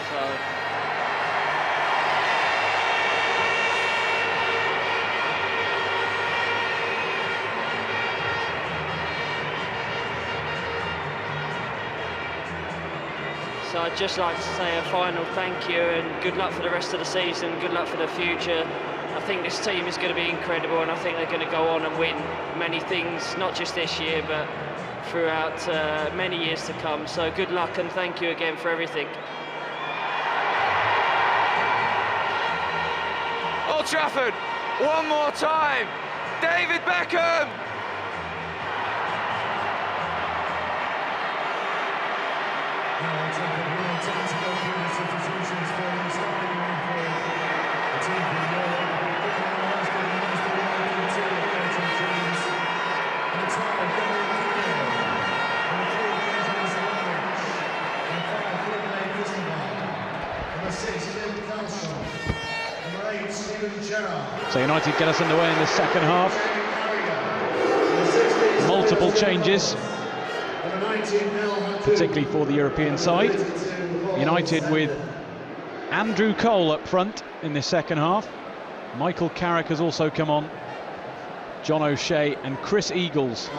So I'd just like to say a final thank you and good luck for the rest of the season, good luck for the future. I think this team is going to be incredible, and I think they're going to go on and win many things, not just this year, but throughout many years to come. So good luck and thank you again for everything.
Old Trafford, one more time, David Beckham!
Now,
So United get us underway in the second half. Multiple changes, particularly for the European side. United with Andrew Cole up front in the second half. Michael Carrick has also come on. John O'Shea and Chris Eagles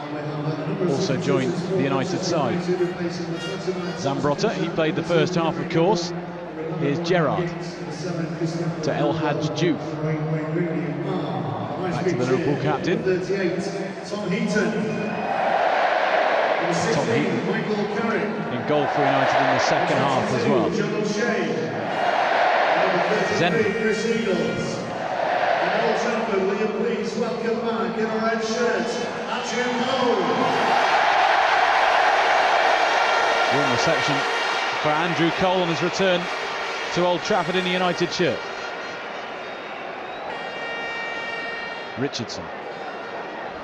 also joined the United side. Zambrotta, he played the first half, of course. Here's Gerrard to El Hadj Diouf. Back to the Liverpool captain. Tom Heaton in goal for United in the second half as well. Zenden.
Will you please welcome back in a red shirt, Andrew Cole.
Warm reception for Andrew Cole on his return to Old Trafford in the United shirt. Richardson.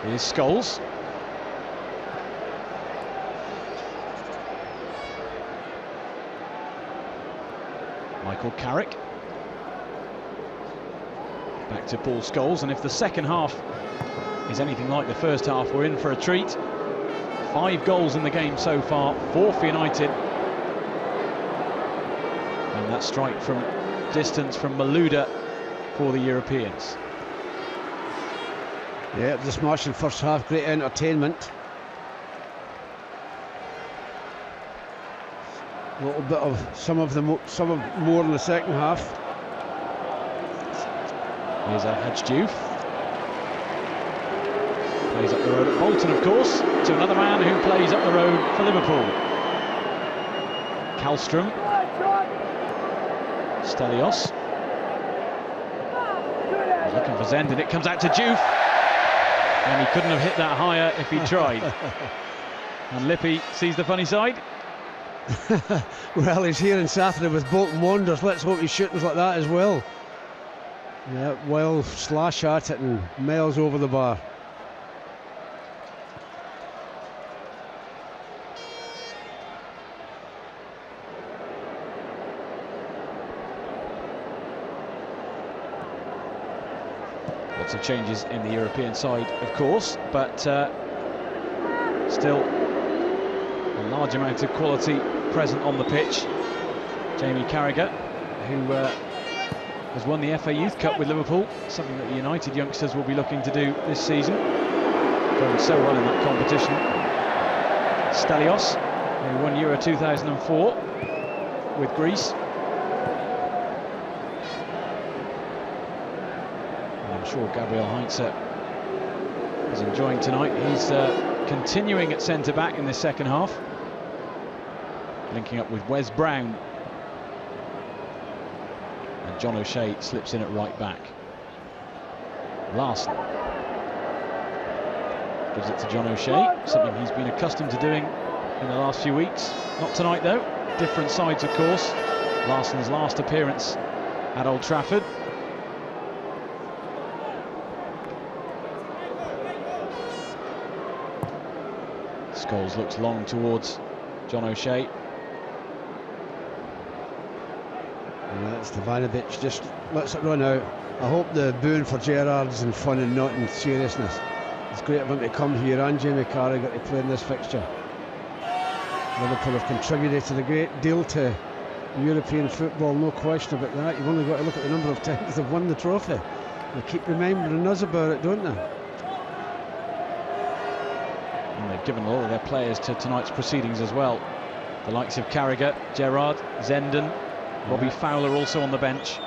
Here's Scholes. Michael Carrick. Back to Paul Scholes, and if the second half is anything like the first half, we're in for a treat. 5 goals in the game so far, 4 for United. And that strike from distance from Malouda for the Europeans.
Yeah, this match in first half, great entertainment. A little bit of some of more in the second half.
Here's El Hadj Diouf. Plays up the road at Bolton, of course, to another man who plays up the road for Liverpool. Kallstrom. Stelios. He's looking for Zenden. It comes out to Diouf. And he couldn't have hit that higher if he tried. And Lippi sees the funny side.
Well, he's here on Saturday with Bolton Wanderers. Let's hope he's shooting like that as well. Yeah, well, slash at it and miles over the bar.
Lots of changes in the European side, of course, but still a large amount of quality present on the pitch. Jamie Carragher, who has won the FA Youth Cup with Liverpool, something that the United youngsters will be looking to do this season. Going so well in that competition. Stelios, who won Euro 2004 with Greece. And I'm sure Gabriel Heinze is enjoying tonight. He's continuing at centre-back in the second half, linking up with Wes Brown. And John O'Shea slips in at right back. Larson gives it to John O'Shea, something he's been accustomed to doing in the last few weeks. Not tonight though, different sides of course. Larson's last appearance at Old Trafford. Scholes looks long towards John O'Shea.
Yeah, Stevanovic just lets it run out. I hope the booing for Gerrard's in fun and not in seriousness. It's great of him to come here and Jamie Carragher to play in this fixture. Liverpool have contributed a great deal to European football, no question about that. You've only got to look at the number of times they've won the trophy. They keep remembering us about it, don't they?
And they've given a lot of their players to tonight's proceedings as well. The likes of Carragher, Gerrard, Zenden, Robbie Fowler also on the bench.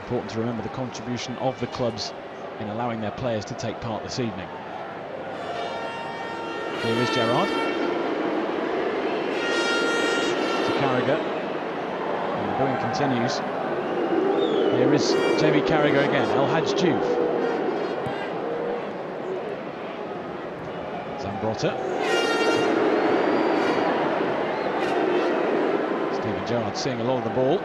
Important to remember the contribution of the clubs in allowing their players to take part this evening. Here is Gerrard. To Carragher. And the booing continues. Here is Jamie Carragher again. El Hadj Diouf. Zambrotta. Steven Gerrard seeing a lot of the ball.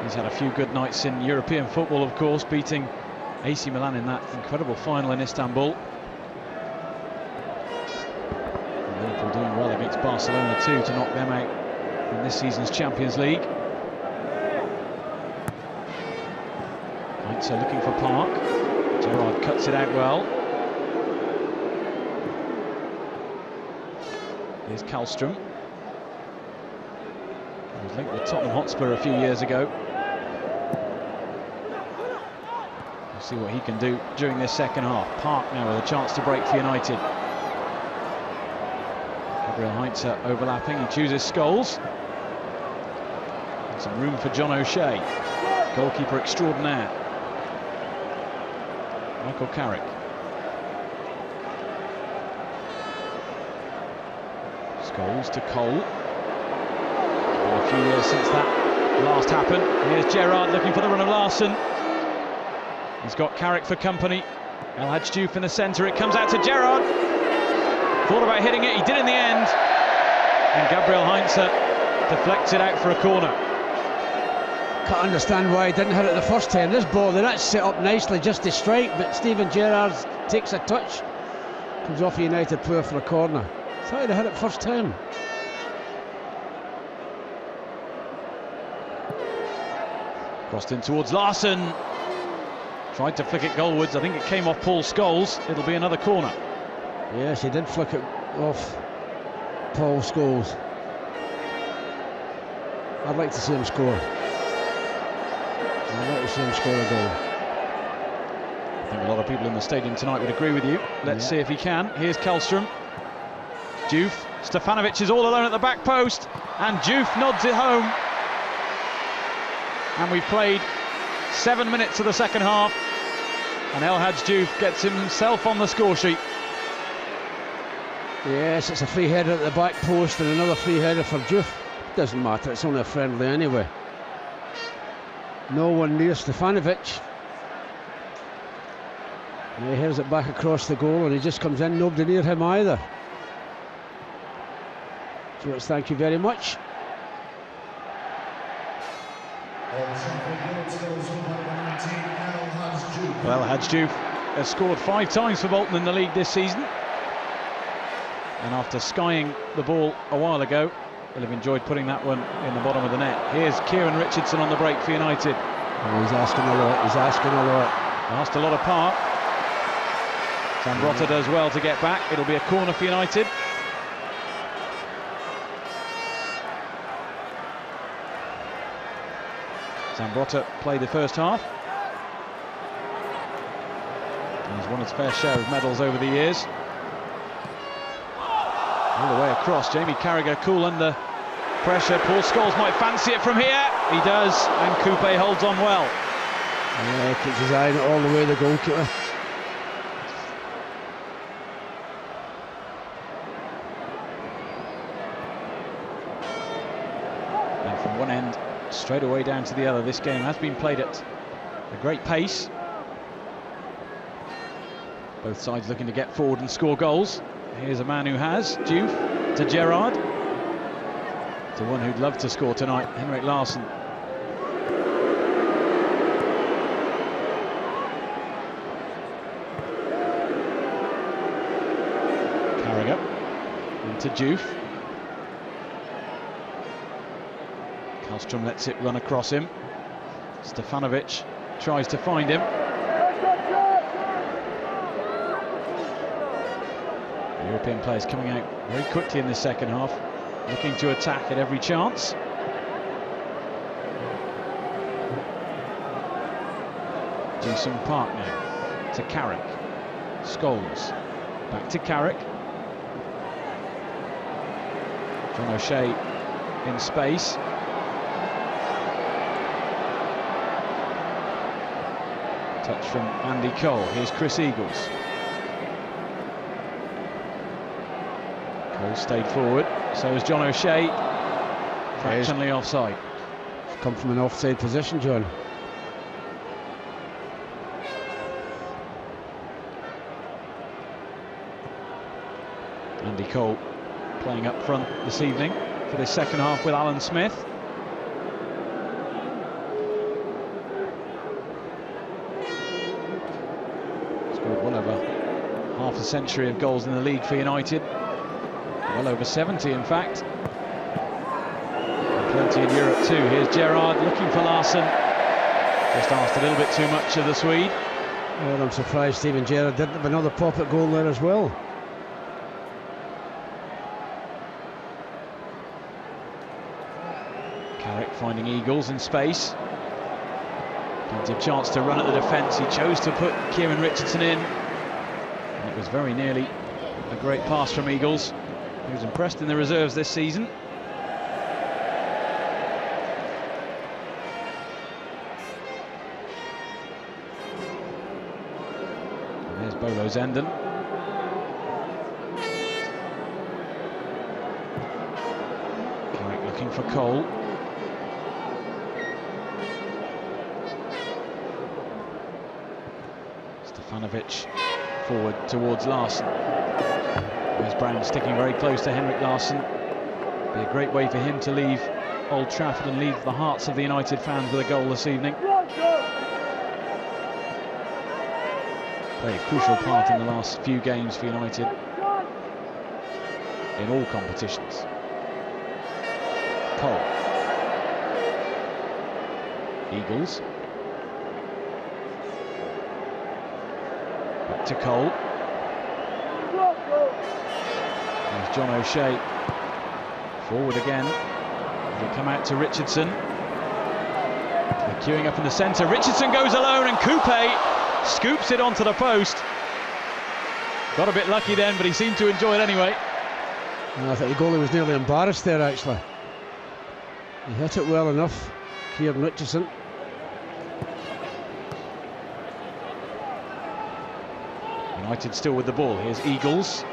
He's had a few good nights in European football, of course, beating AC Milan in that incredible final in Istanbul. And Liverpool doing well against Barcelona too to knock them out in this season's Champions League. Heinze looking for Park. Gerrard cuts it out well. Here's Kallstrom. He was linked with Tottenham Hotspur a few years ago. We'll see what he can do during this second half. Park now with a chance to break for United. Gabriel Heinze overlapping, he chooses Scholes. And some room for John O'Shea, goalkeeper extraordinaire. Michael Carrick. Scholes to Cole. Been a few years since that last happened. Here's Gerrard looking for the run of Larsson. He's got Carrick for company. El Hadj Diouf in the centre. It comes out to Gerrard. Thought about hitting it, he did in the end. And Gabriel Heinze deflects it out for a corner.
Can't understand why he didn't hit it the first time. This ball, that's set up nicely just to strike, but Steven Gerrard takes a touch. Comes off a United player for a corner. Thought he'd have hit it first time.
Crossed in towards Larsson. Tried to flick it goalwards. I think it came off Paul Scholes. It'll be another corner.
Yes, he did flick it off Paul Scholes. I'd like to see him score. I'd like to see him score a goal.
I think a lot of people in the stadium tonight would agree with you. Let's see if he can. Here's Kallstrom. Diouf. Stefanovic is all alone at the back post. And Diouf nods it home. And we've played 7 minutes of the second half. And El Hadj Diouf gets himself on the score sheet.
Yes, it's a free header at the back post and another free header for Diouf. Doesn't matter, it's only a friendly anyway. No one near Stefanovic. And he heads it back across the goal and he just comes in, nobody near him either. So it's thank you very much.
Well, Hadj Diouf has scored 5 times for Bolton in the league this season. And after skying the ball a while ago, he'll have enjoyed putting that one in the bottom of the net. Here's Kieran Richardson on the break for United.
Oh, he's asking a lot, he's asking a lot.
Asked a lot of Park. Zambrotta does well to get back. It'll be a corner for United. Zambrotta played the first half. He's won his fair share of medals over the years. All the way across, Jamie Carragher cool under pressure. Paul Scholes might fancy it from here. He does, and Coupe holds on well.
Yeah, keeps his eye on it all the way, the goalkeeper.
And from one end, straight away down to the other. This game has been played at a great pace. Both sides looking to get forward and score goals. Here's a man who has. Diouf to Gerrard. To one who'd love to score tonight, Henrik Larsson. Carragher into Diouf. Kallstrom lets it run across him. Stefanovic tries to find him. European players coming out very quickly in the second half, looking to attack at every chance. Ji-sung Park now to Carrick. Scholes back to Carrick. John O'Shea in space. Touch from Andy Cole. Here's Chris Eagles. Cole stayed forward, so has John O'Shea. Fractionally offside.
Come from an offside position, John.
Andy Cole playing up front this evening for this second half with Alan Smith. Scored well over half a century of goals in the league for United. Well over 70, in fact. plenty in Europe too. Here's Gerrard looking for Larsson. Just asked a little bit too much of the Swede.
Well, I'm surprised Steven Gerrard didn't have another pop at goal there as well.
Carrick finding Eagles in space. Plenty of chance to run at the defence. He chose to put Kieran Richardson in. And it was very nearly a great pass from Eagles. He was impressed in the reserves this season. And there's Bolo Zenden. Carrick looking for Cole. Stefanovic forward towards Larsson. There's Brown sticking very close to Henrik Larsson. Be a great way for him to leave Old Trafford and leave the hearts of the United fans with a goal this evening. Played a crucial part in the last few games for United in all competitions. Cole. Eagles. Back to Cole. There's John O'Shea. Forward again. It'll come out to Richardson. They're queuing up in the centre. Richardson goes alone and Coupe scoops it onto the post. Got a bit lucky then, but he seemed to enjoy it anyway.
I think the goalie was nearly embarrassed there, actually. He hit it well enough, Kieran Richardson.
United still with the ball. Here's Eagles.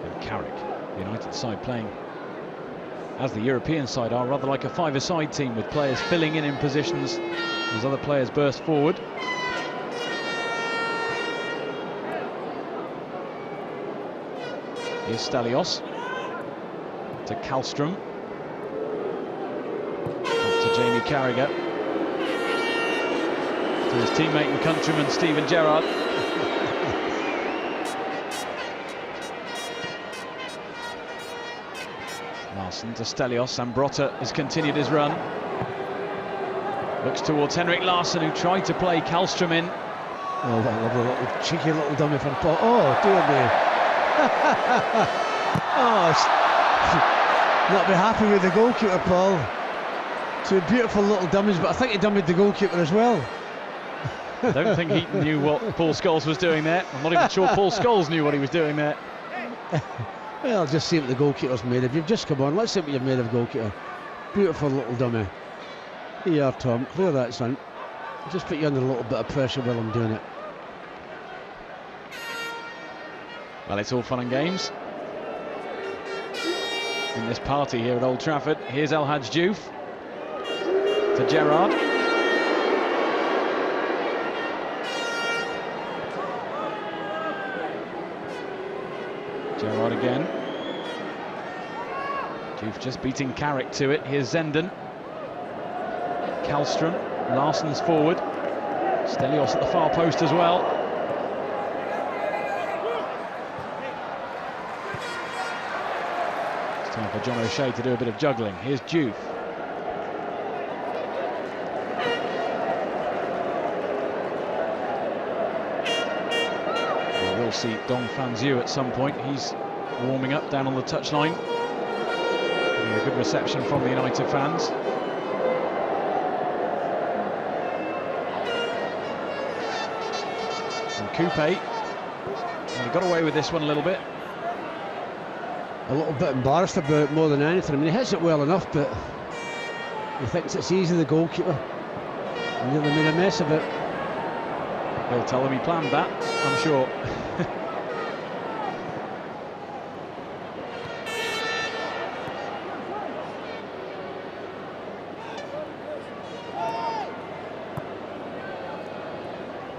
And Carrick, the United side playing as the European side are, rather like a five-a-side team with players filling in positions as other players burst forward. Here's Stelios to Kallstrom, back to Jamie Carragher, to his teammate and countryman Steven Gerrard. Larsson to Stelios. Ambrota has continued his run. Looks towards Henrik Larsson, who tried to play Kallstrom in.
Oh, that lovely little cheeky little dummy from Paul. Oh, dear me. Oh, not be happy with the goalkeeper, Paul. Two beautiful little dummies, but I think he dummied the goalkeeper as well.
I don't think he knew what Paul Scholes was doing there. I'm not even sure Paul Scholes knew what he was doing there.
Well, just see what the goalkeeper's made of. You've just come on, let's see what you're made of, goalkeeper. Beautiful little dummy. Here you are, Tom. Clear that, son. Just put you under a little bit of pressure while I'm doing it.
Well, it's all fun and games in this party here at Old Trafford. Here's El Hadj Diouf to Gerrard. Gerrard again. Diouf just beating Carrick to it. Here's Zenden. Kallstrom. Larsson's forward. Stelios at the far post as well. Time for John O'Shea to do a bit of juggling. Here's Diouf. We'll see Dong Fan-Zhu at some point. He's warming up down on the touchline. A good reception from the United fans. And Coupe, he got away with this one a little bit.
A little bit embarrassed about it more than anything. I mean, he hits it well enough, but he thinks it's easy, the goalkeeper. He nearly made a mess of it.
He'll tell him he planned that, I'm sure.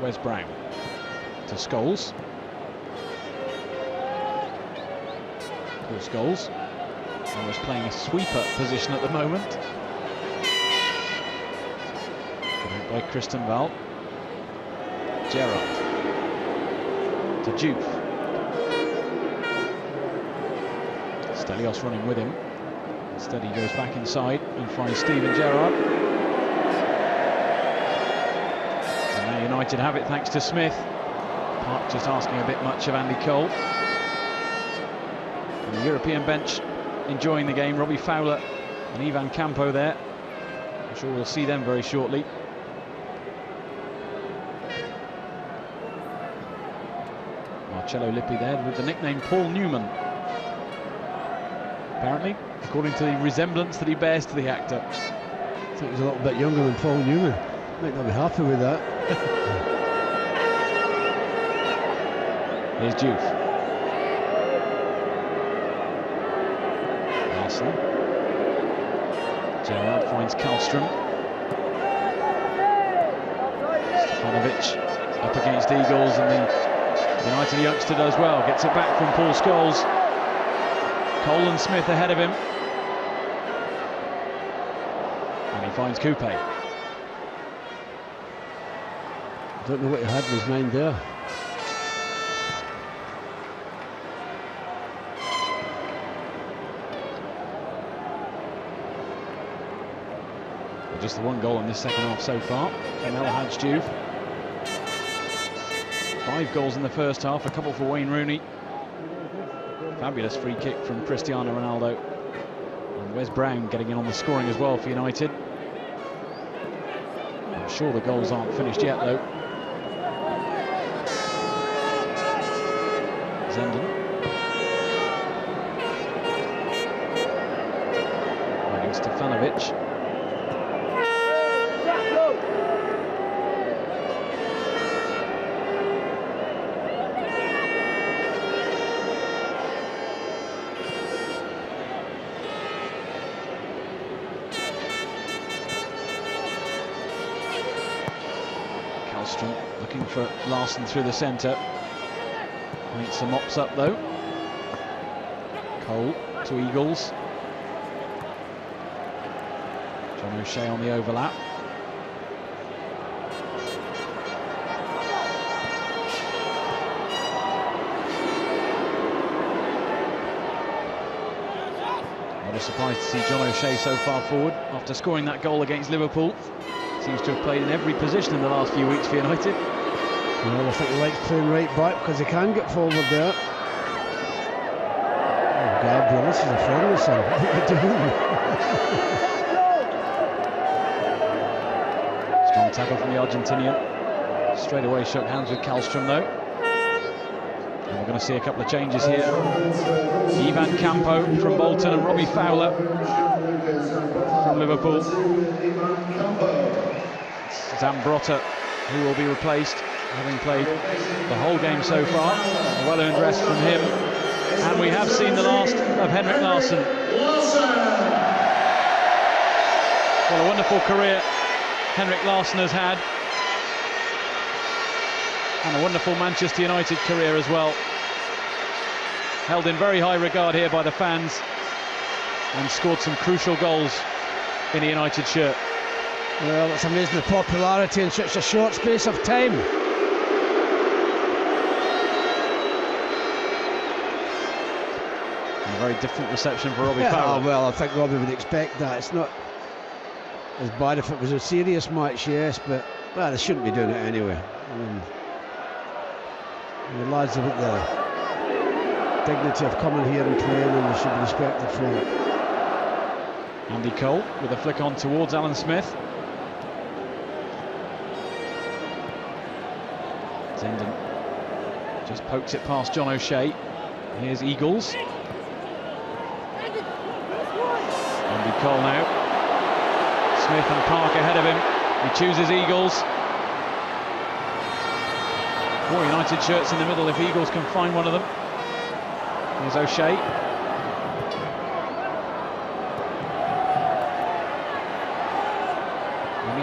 Where's Brown? To Scholes. Paul Scholes. Almost playing a sweeper position at the moment. by Christenval. Gerrard to Juve. Stelios running with him. Instead he goes back inside and finds Steven Gerrard. And now United have it thanks to Smith. Park just asking a bit much of Andy Cole. And the European bench enjoying the game. Robbie Fowler and Ivan Campo there. I'm sure we'll see them very shortly. Marcello Lippi there with the nickname Paul Newman. Apparently, according to the resemblance that he bears to the actor.
I think he's a little bit younger than Paul Newman. Might not be happy with that.
Here's Juve. Larson. Gerrard finds Kallstrom. Stefanovic up against Eagles, and the United youngster does well. Gets it back from Paul Scholes. Cole and Smith ahead of him. And he finds Coupe.
I don't know what he had in his mind there.
Just the one goal in this second half so far from El Hadj Diouf. 5 goals in the first half, a couple for Wayne Rooney. Fabulous free kick from Cristiano Ronaldo. And Wes Brown getting in on the scoring as well for United. I'm sure the goals aren't finished yet though. Zenden. Running Stefanovic. Looking for Larson through the centre. Makes some mops up though. Cole to Eagles. John O'Shea on the overlap. Not a surprise to see John O'Shea so far forward after scoring that goal against Liverpool. Seems to have played in every position in the last few weeks for United.
Well, I think he likes playing right back because he can get forward there. Oh, Gabriel, this is a friendly, son. What are you doing?
Strong tackle from the Argentinian. Straight away shook hands with Kallstrom though. And we're going to see a couple of changes here. Ivan Campo from Bolton and Robbie Fowler from Liverpool. Zambrotta, who will be replaced, having played the whole game so far. A well-earned rest from him. And we have seen the last of Henrik Larsson. What a wonderful career Henrik Larsson has had. And a wonderful Manchester United career as well. Held in very high regard here by the fans. And scored some crucial goals in a United shirt.
Well, it's amazing the popularity in such a short space of time.
And a very different reception for Robbie Fowler.
Well, I think Robbie would expect that. It's not as bad if it was a serious match, yes, but well, they shouldn't be doing it anyway. I mean, the lads have got the dignity of coming here and playing, and they should be respected for it.
Andy Cole with a flick on towards Alan Smith. Zenden just pokes it past John O'Shea. Here's Eagles. Andy Cole now. Smith and Park ahead of him. He chooses Eagles. 4 United shirts in the middle if Eagles can find one of them. Here's O'Shea.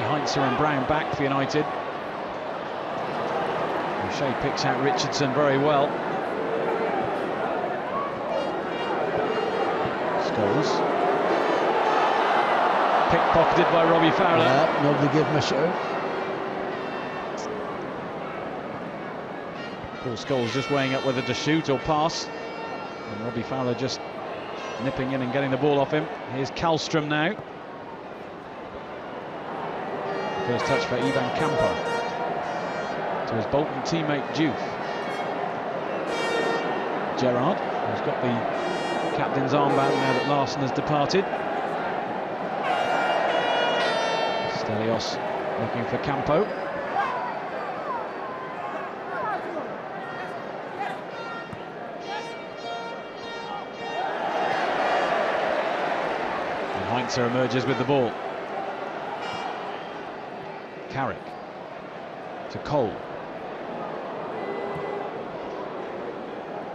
Heinzer and Brown back for United. O'Shea picks out Richardson very well. Scholes. Pickpocketed by Robbie Fowler.
Yeah, nobody gave him a shout.
Paul Scholes just weighing up whether to shoot or pass. And Robbie Fowler just nipping in and getting the ball off him. Here's Kallstrom now. First touch for Ivan Campo. To his Bolton teammate Diouf. Gerrard, who's got the captain's armband now that Larson has departed. Stelios looking for Campo. And Heinzer emerges with the ball. Carrick to Cole.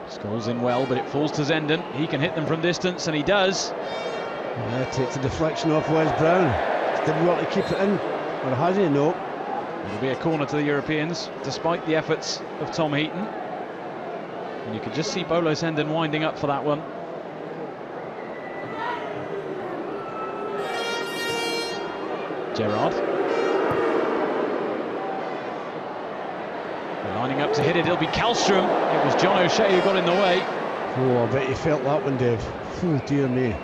Scholes in well, but it falls to Zenden. He can hit them from distance, and he does.
Yeah, takes the deflection off Wes Brown. Didn't want to keep it in, or has he? No.
It'll be a corner to the Europeans, despite the efforts of Tom Heaton. And you can just see Bolo Zenden winding up for that one. Gerrard. Lining up to hit it, it'll be Kallstrom. It was John O'Shea who got in the way.
Oh, I bet you felt that one, Dave. Oh, dear me.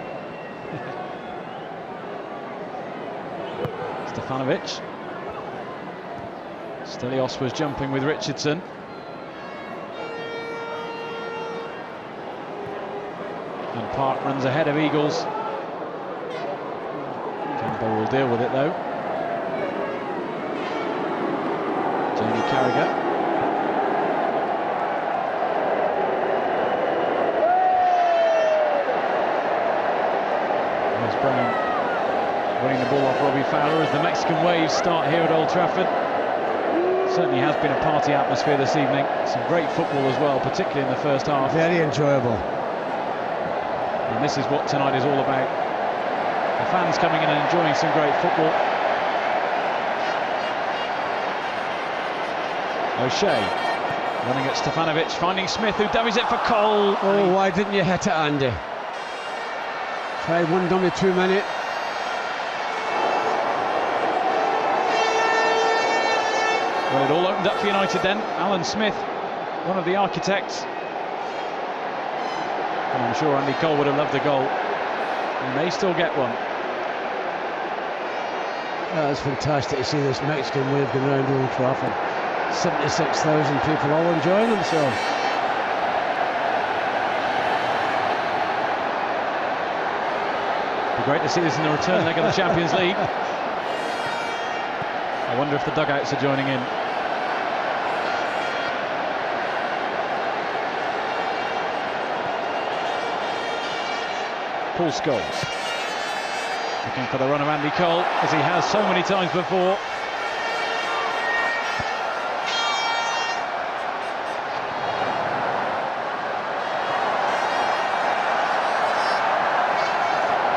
Stefanovic. Stelios was jumping with Richardson. And Park runs ahead of Eagles. Campbell will deal with it though. Jamie Carragher. Brown winning the ball off Robbie Fowler as the Mexican waves start here at Old Trafford. Certainly has been a party atmosphere this evening. Some great football as well, particularly in the first half.
Very enjoyable.
And this is what tonight is all about. The fans coming in and enjoying some great football. O'Shea running at Stefanovic, finding Smith, who dummies it for Cole.
Oh, why didn't you hit it, Andy? Try one dummy too many.
Well, it all opened up for United then. Alan Smith, one of the architects. And I'm sure Andy Cole would have loved a goal. He may still get one.
It's fantastic to see this Mexican wave going around Old Trafford. 76,000 people all enjoying themselves.
Great to see this in the return leg of the Champions League. I wonder if the dugouts are joining in. Paul Scholes looking for the run of Andy Cole, as he has so many times before.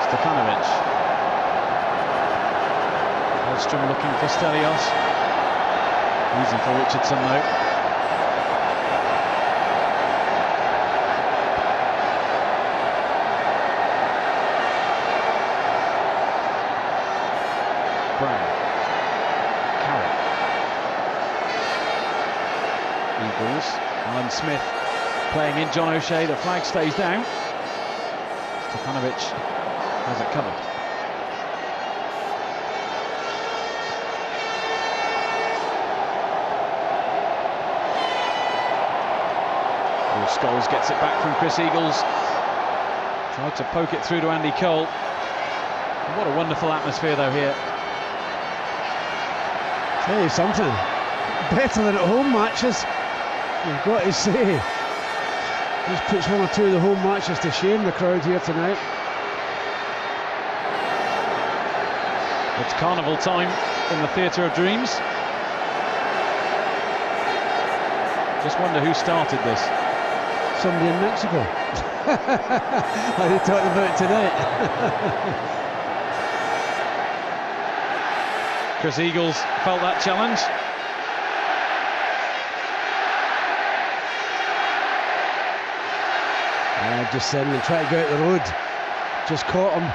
Stefanovic. Kallstrom looking for Stelios. Easy for Richardson though. Brown. Carrick. Eagles. Alan Smith playing in John O'Shea. The flag stays down. Stefanovic has it covered. Paul Scholes gets it back from Chris Eagles. Tried to poke it through to Andy Cole. What a wonderful atmosphere though here.
Tell you something, better than at home matches, you've got to say. Just puts one or two of the home matches to shame, the crowd here tonight.
It's carnival time in the Theatre of Dreams. Just wonder who started this.
Somebody in Mexico. How they talking about it tonight.
Chris Eagles felt that challenge.
Just send them and try to go out the road. Just caught him.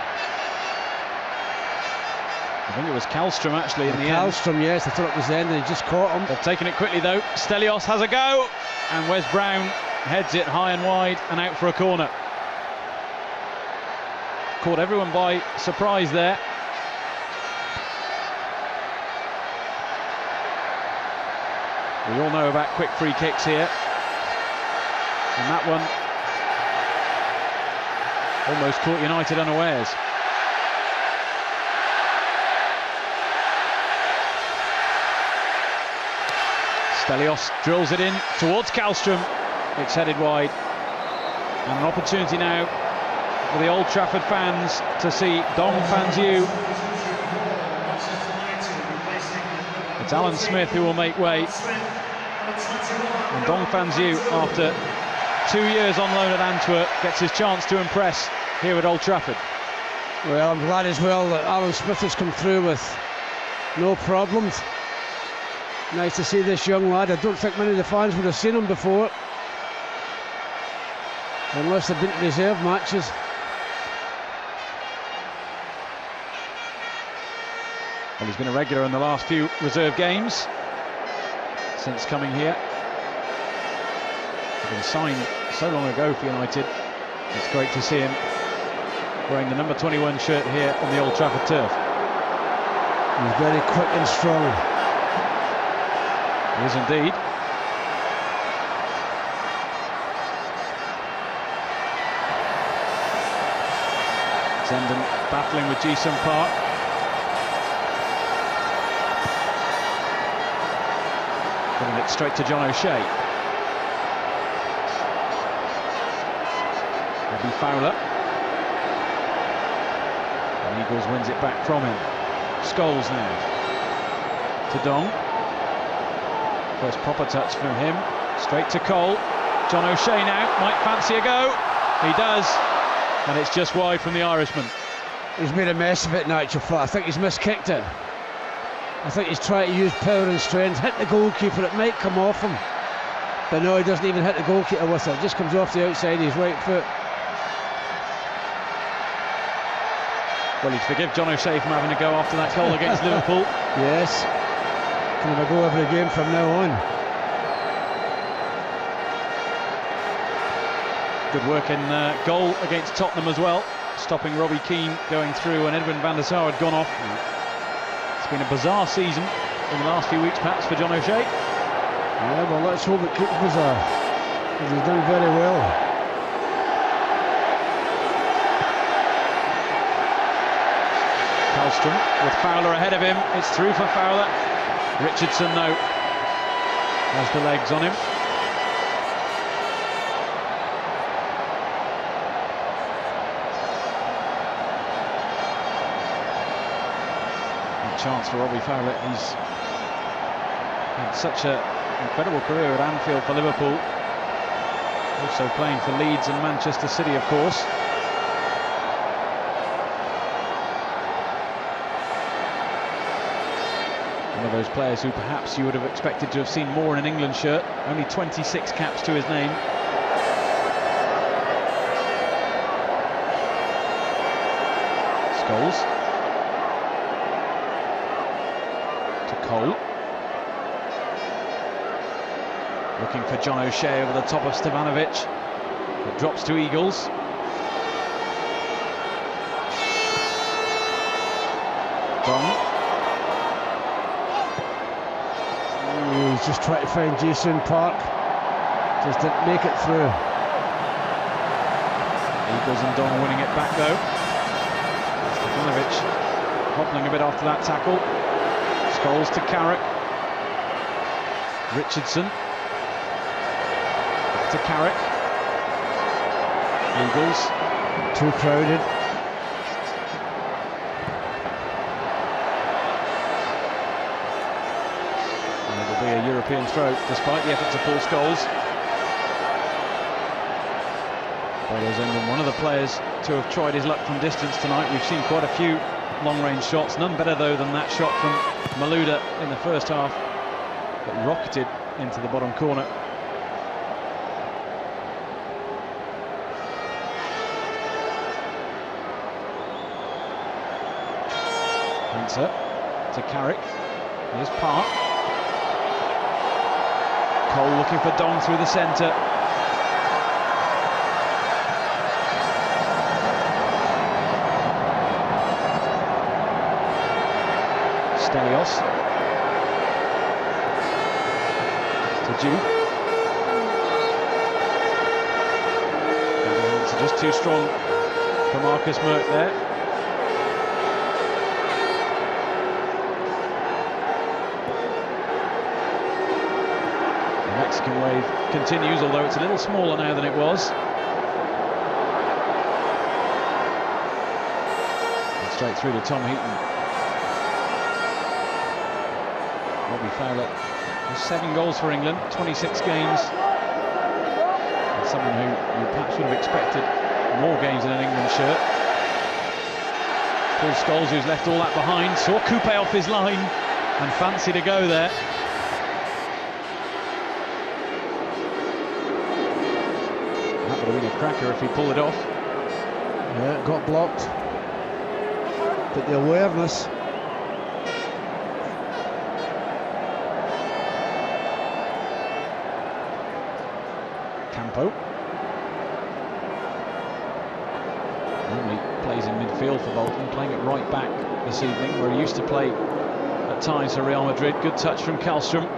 I think it was Kallstrom actually in the end.
Kallstrom, yes, I thought it was the end and he just caught him.
They've taken it quickly though. Stelios has a go, and Wes Brown heads it high and wide and out for a corner. Caught everyone by surprise there. We all know about quick free kicks here, and that one almost caught United unawares. Stelios drills it in towards Kallstrom. It's headed wide, and an opportunity now for the Old Trafford fans to see Dong Fan-Zhu. It's Alan Smith who will make way, and Dong Fan-Zhu, after 2 years on loan at Antwerp, gets his chance to impress here at Old Trafford.
Well, I'm glad as well that Alan Smith has come through with no problems. Nice to see this young lad. I don't think many of the fans would have seen him before, unless they've been to reserve matches.
Well, he's been a regular in the last few reserve games since coming here. He's been signed so long ago for United. It's great to see him wearing the number 21 shirt here on the Old Trafford turf.
He's very quick and strong.
He is indeed. Zenden battling with Ji-sung Park. Giving it straight to John O'Shea. Robbie Fowler. And Eagles wins it back from him. Scholes now. To Dong. First proper touch from him. Straight to Cole. John O'Shea now might fancy a go. He does. And it's just wide from the Irishman.
He's made a mess of it in actual fact. I think he's miskicked it. I think he's trying to use power and strength, hit the goalkeeper. It might come off him, but no, he doesn't even hit the goalkeeper with it. It just comes off the outside of his right foot.
Well, he'd forgive John O'Shea from having to go after that goal against Liverpool.
Yes. Can have a go every game from now on.
Good work in goal against Tottenham as well, stopping Robbie Keane going through and Edwin van der Sar had gone off. It's been a bizarre season in the last few weeks perhaps for John O'Shea.
Yeah, well, let's hope it keeps bizarre, because he's done very well.
Kallstrom with Fowler ahead of him. It's through for Fowler. Richardson, no, has the legs on him. Chance for Robbie Fowler. He's had such an incredible career at Anfield for Liverpool, also playing for Leeds and Manchester City, of course. One of those players who perhaps you would have expected to have seen more in an England shirt. Only 26 caps to his name. Scholes. Cole. Looking for John O'Shea over the top of Stevanovic. It drops to Eagles. Dong.
He's just trying to find Ji-sung Park. Just didn't make it through.
Eagles and Dong winning it back though. Stevanovic hobbling a bit after that tackle. Scholes to Carrick. Richardson. Back to Carrick. Eagles.
Too crowded.
And it'll be a European throw despite the efforts of Paul Scholes. Bolo Zenden, one of the players to have tried his luck from distance tonight. We've seen quite a few long-range shots, none better though than that shot from Malouda in the first half that rocketed into the bottom corner. Spencer to Carrick. Here's Park. Cole looking for Dong through the centre. Stelios to Juve. Just too strong for Marcus Merck there. The Mexican wave continues, although it's a little smaller now than it was. And straight through to Tom Heaton. Robbie Fowler has 7 goals for England, 26 games. Someone who perhaps would have expected more games in an England shirt. Paul Scholes, who's left all that behind, saw Coupe off his line and fancied a go there. That would have been a cracker if he pulled it off.
Yeah, it got blocked. But the awareness.
Campo. Normally plays in midfield for Bolton, playing at right back this evening, where he used to play at times for Real Madrid. Good touch from Kallstrom.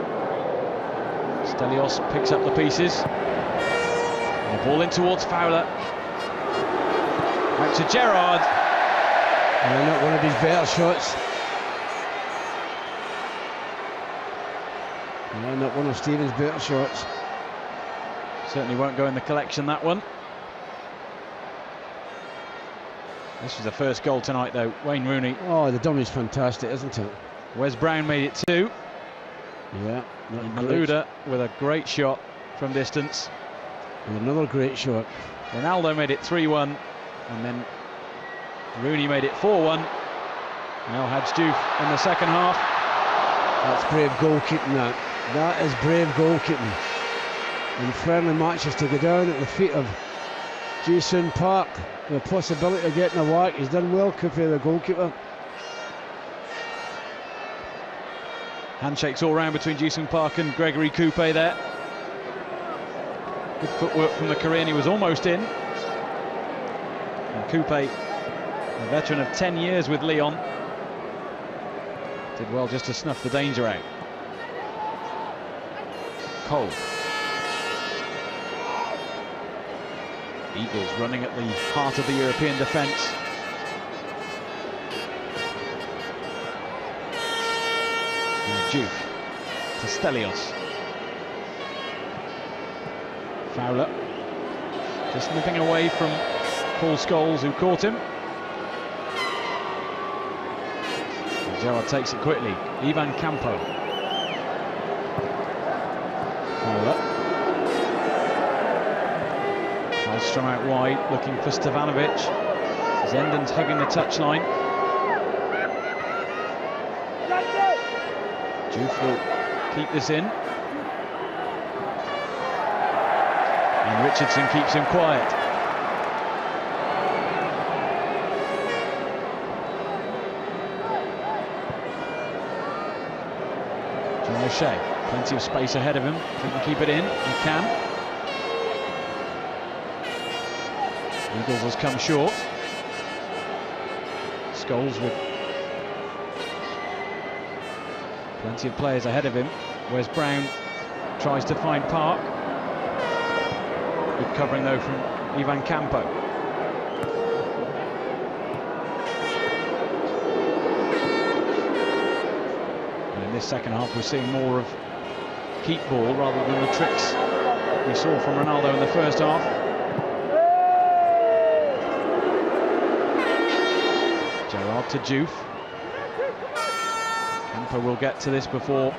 Stelios picks up the pieces. And the ball in towards Fowler. Back to Gerrard.
And not one of his better shots. No, not one of Stephen's better shots.
Certainly won't go in the collection, that one. This was the first goal tonight, though. Wayne Rooney.
Oh, the dummy's fantastic, isn't it?
Wes Brown made it 2.
Yeah.
Malouda with a great shot from distance.
And another great shot.
Ronaldo made it 3-1, and then Rooney made it 4-1. Now Hadj Diouf in the second half.
That's brave goalkeeping, that. That is brave goalkeeping. In friendly matches to go down at the feet of Ji-Sung Park, the possibility of getting a whack. He's done well, Coupe, the goalkeeper.
Handshakes all round between Ji-Sung Park and Gregory Coupe there. Good footwork from the Korean, he was almost in. And Coupe, a veteran of 10 years with Lyon, did well just to snuff the danger out. Cole. Eagles running at the heart of the European defence. Juve to Stelios. Fowler just nipping away from Paul Scholes, who caught him. And Gerrard takes it quickly. Ivan Campo. Fowler. Kallstrom out wide, looking for Stevanovic. Zenden's hugging the touchline. Juve will keep this in. And Richardson keeps him quiet. John O'Shea, plenty of space ahead of him. If he can keep it in, he can. Eagles has come short. Scholes with plenty of players ahead of him. Wes Brown tries to find Park. Good covering though from Ivan Campo. And in this second half we're seeing more of keep ball rather than the tricks we saw from Ronaldo in the first half. Gerrard to Juve. Campo will get to this before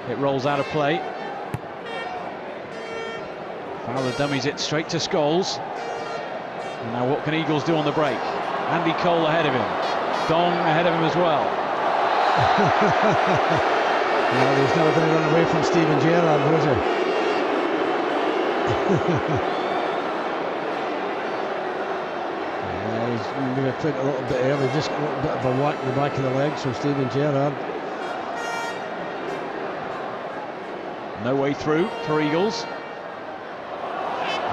it rolls out of play. Fowler dummies it straight to Scholes. And now what can Eagles do on the break? Andy Cole ahead of him. Dong ahead of him as well.
No, he's never going to run away from Steven Gerrard, was he? maybe played a little bit early, just a little bit of a whack in the back of the legs from Steven Gerrard.
No way through for Eagles.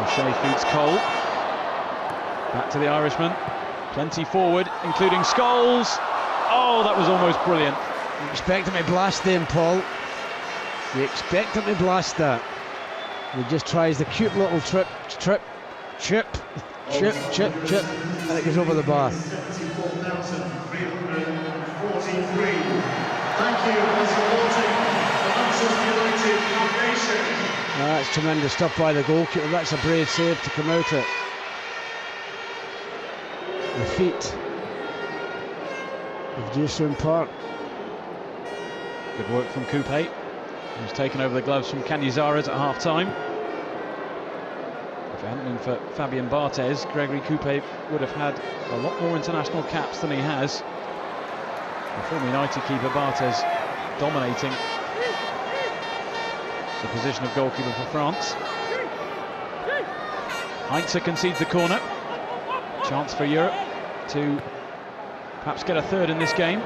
O'Shea feeds Cole. Back to the Irishman. Plenty forward, including Scholes. Oh, that was almost brilliant.
You expect him to blast them, Paul. You expect him to blast that. He just tries the cute little chip, and it goes over the bar.
74,343. Thank you for supporting the Manchester United Foundation.
That's tremendous stuff by the goalkeeper. That's a brave save to come out it. The feet of Jason Park.
Good work from Coupe, who's taken over the gloves from Canizares at half-time. If it hadn't been for Fabien Barthez, Gregory Coupe would have had a lot more international caps than he has. The former United keeper Barthez dominating the position of goalkeeper for France. Heinze concedes the corner. Chance for Europe to perhaps get a third in this game.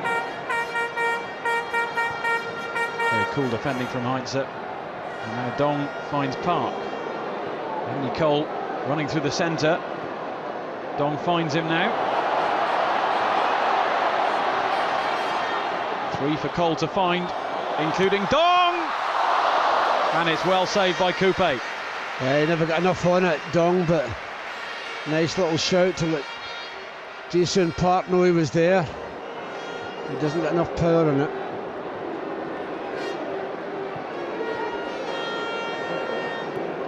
Very cool defending from Heinze. And now Dong finds Park. Andy Cole running through the centre. Dong finds him now. 3 for Cole to find, including Dong! And it's well saved by Coupe.
Yeah, he never got enough on it, Dong, but nice little shout to let Jason Park know he was there. He doesn't get enough power in it.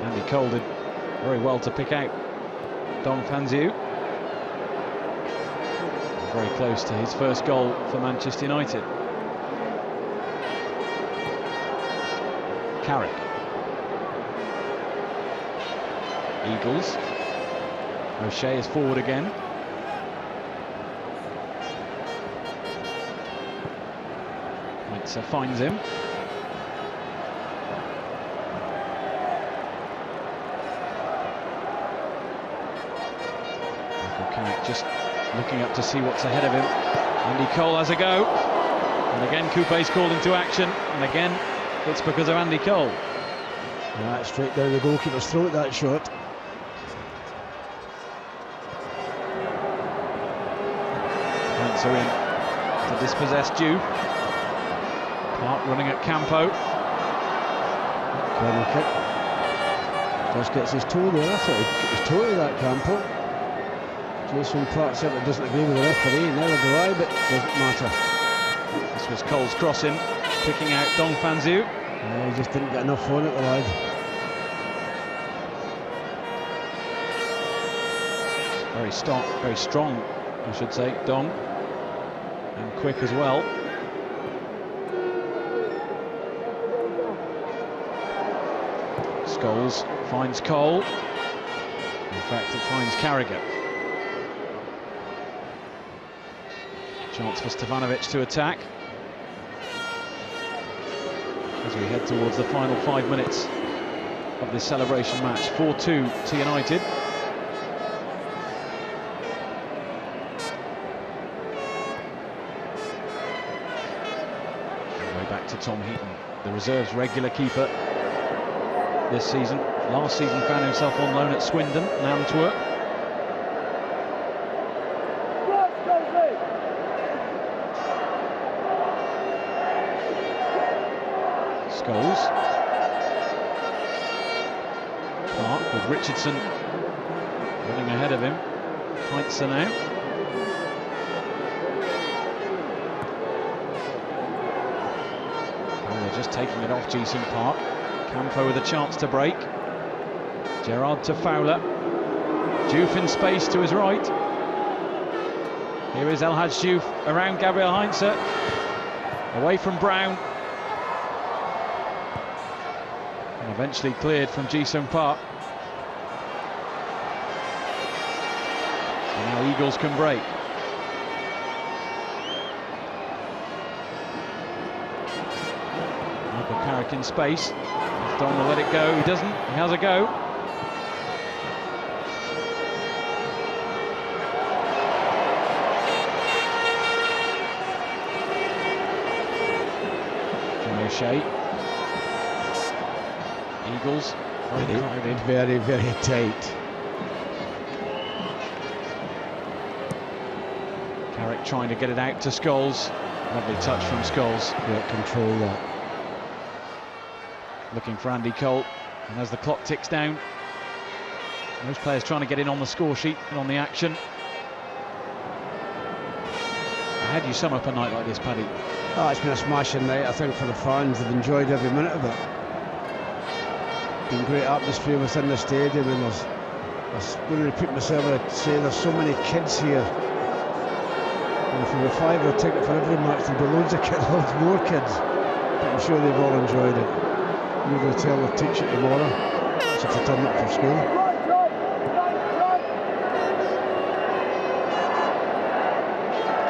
Andy Cole did very well to pick out Dong Fanziu. Very close to his first goal for Manchester United. Carrick. Eagles. O'Shea is forward again. Heinze finds him. Carrick just looking up to see what's ahead of him. Andy Cole has a go. And again Coupe's called into action. And again it's because of Andy Cole.
Right, straight down the goalkeeper's throat, that shot.
Heinze in to dispossess Juve. Park running at Campo.
Corner kick. Just gets his toe there. I thought he'd get his toe to that, Campo. Jason Park certainly doesn't agree with the referee, neither do I, but doesn't matter.
This was Cole's crossing, picking out Dong Fanziu.
Yeah, he just didn't get enough on it, the lad.
Very strong, I should say, Dong. And quick as well. Scholes finds Cole. In fact, it finds Carragher. Chance for Stefanovic to attack. As we head towards the final 5 minutes of this celebration match. 4-2 to United. Way back to Tom Heaton, the reserves regular keeper this season. Last season found himself on loan at Swindon and Antwerp. Scholes. Park with Richardson running ahead of him. Heinze now. Oh, they're just taking it off Jason Park. Campo with a chance to break. Gerrard to Fowler. Diouf in space to his right. Here is El Hadj Diouf around Gabriel Heinze. Away from Brown. And eventually cleared from Ji-sung Park. And now Eagles can break. Michael Carrick in space. Don will let it go. He doesn't. He has a go. Shea. Eagles, very crowded.
Very, very tight.
Carrick trying to get it out to Scholes. Lovely touch from Scholes.
Yeah, control that.
Looking for Andy Cole. And as the clock ticks down, most players trying to get in on the score sheet and on the action. How do you sum up a night like this, Paddy?
Oh, it's been a smashing night, I think, for the fans. They've enjoyed every minute of it. Been great atmosphere within the stadium, and I wouldn't repeat myself, I'd say there's so many kids here. And if we were $5 a ticket for every match, there'd be loads of kids, loads more kids. But I'm sure they've all enjoyed it. You're going to tell the teacher tomorrow, that's if they turn up for school.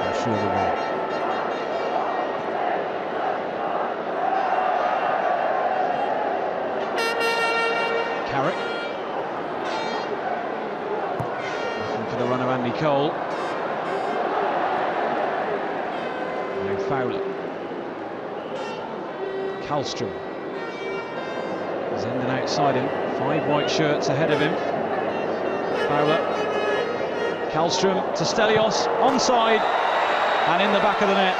I'm sure they will.
Carrick. Looking for the run of Andy Cole. Now Fowler. Kallstrom. He's in and outside him. 5 white shirts ahead of him. Fowler. Kallstrom to Stelios. Onside. And in the back of the net.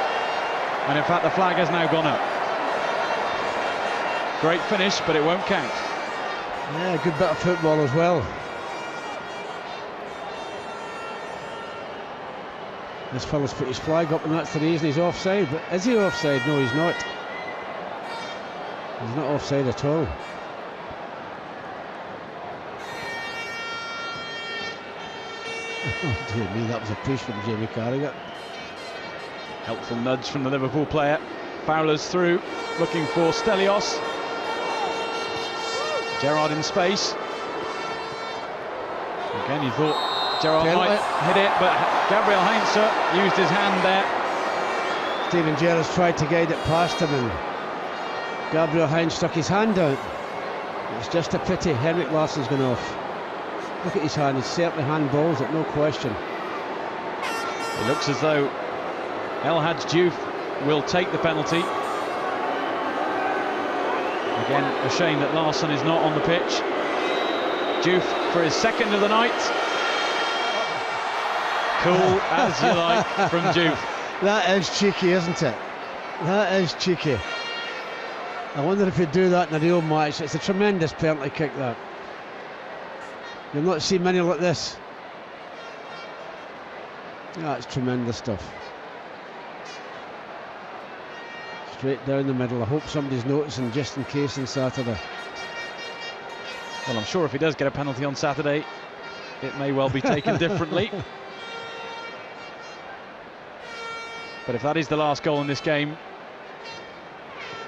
And in fact the flag has now gone up. Great finish, but it won't count.
Yeah, good bit of football as well. This fella's put his flag up, and that's the reason he's offside. But is he offside? No, he's not. He's not offside at all. Oh dear me, that was a push from Jamie Carragher.
Helpful nudge from the Liverpool player. Fowler's through, looking for Stelios. Gerrard in space. Again, you thought Gerrard might hit it, but Gabriel Heinze used his hand there.
Steven Gerrard's tried to guide it past him, and Gabriel Heinze stuck his hand out. It's just a pity. Henrik Larsson's gone off. Look at his hand, he's certainly handballs it, no question.
It looks as though El Hadj Diouf will take the penalty. Again, a shame that Larsson is not on the pitch. Diouf for his second of the night. Cool as you like from Diouf.
That is cheeky, isn't it? That is cheeky. I wonder if he'd do that in a real match. It's a tremendous penalty kick, that. You'll not see many like this. That's tremendous stuff. Straight down the middle. I hope somebody's noticing just in case on Saturday.
Well, I'm sure if he does get a penalty on Saturday, it may well be taken differently. But if that is the last goal in this game,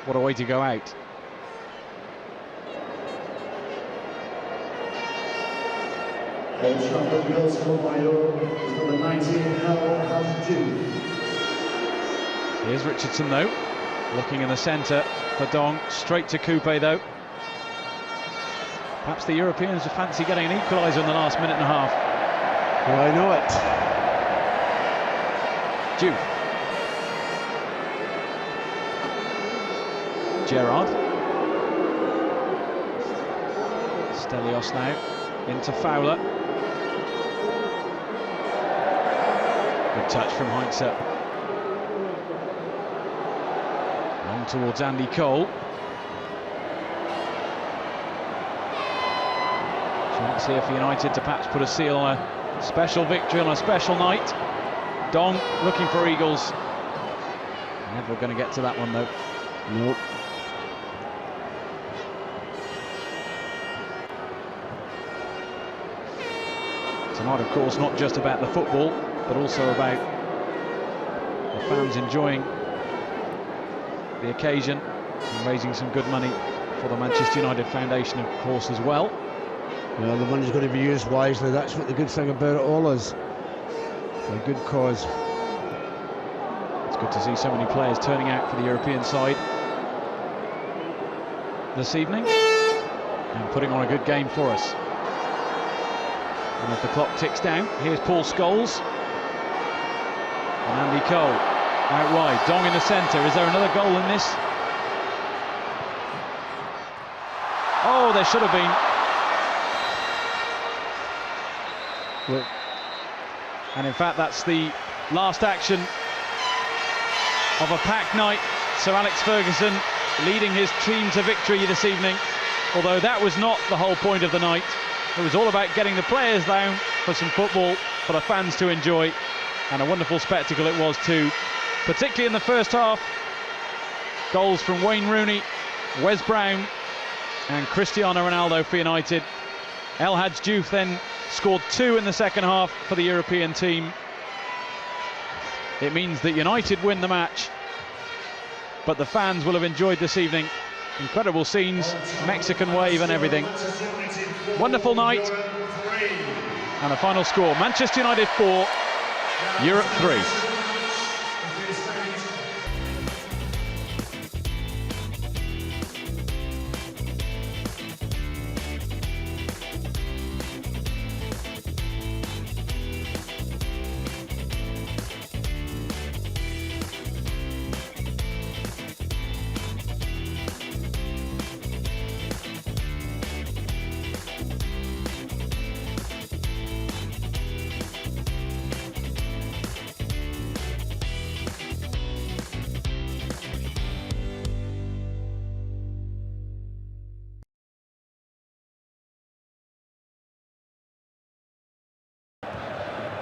what a way to go out.
Old Trafford Girls Club by number 19, El Hadj Diouf.
Here's Richardson though, looking in the centre for Dong, straight to Coupe though. Perhaps the Europeans would fancy getting an equaliser in the last minute and a half.
Well, I know it.
Diouf. Gerrard. Stelios now into Fowler. Good touch from Heinze. Long towards Andy Cole. Chance here for United to perhaps put a seal on a special victory on a special night. Dong looking for Eagles. Never going to get to that one though.
Nope.
Tonight, of course, not just about the football, but also about the fans enjoying the occasion and raising some good money for the Manchester United Foundation, of course, as well.
Well, the money's going to be used wisely. That's what the good thing about it all is. For a good cause.
It's good to see so many players turning out for the European side this evening and putting on a good game for us. And as the clock ticks down, here's Paul Scholes and Andy Cole out wide. Dong in the centre. Is there another goal in this? Oh, there should have been.
Look.
And in fact, that's the last action of a packed night. Sir Alex Ferguson leading his team to victory this evening, although that was not the whole point of the night. It was all about getting the players down for some football for the fans to enjoy, and a wonderful spectacle it was too, particularly in the first half. Goals from Wayne Rooney, Wes Brown and Cristiano Ronaldo for United. El Hadj Diouf then scored 2 in the second half for the European team. It means that United win the match, but the fans will have enjoyed this evening. Incredible scenes, Mexican wave and everything. Wonderful night. And the final score, Manchester United 4, Europe 3.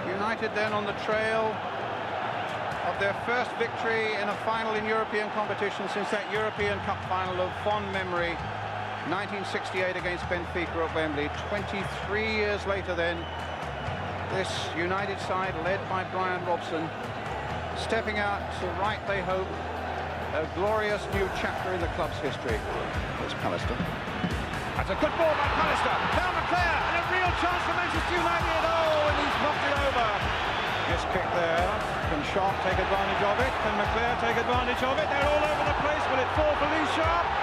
United then on the trail of their first victory in a final in European competition since that European Cup final of fond memory, 1968 against Benfica at Wembley. 23 years later then, this United side led by Brian Robson, stepping out to write, they hope, a glorious new chapter in the club's history. It's Pallister. That's a good ball by Pallister. Now McClair, and a real chance for Manchester United. Oh, and he's knocked it over. This kick there. Can Sharp take advantage of it? Can McClair take advantage of it? They're all over the place. Will it fall for Lee Sharp?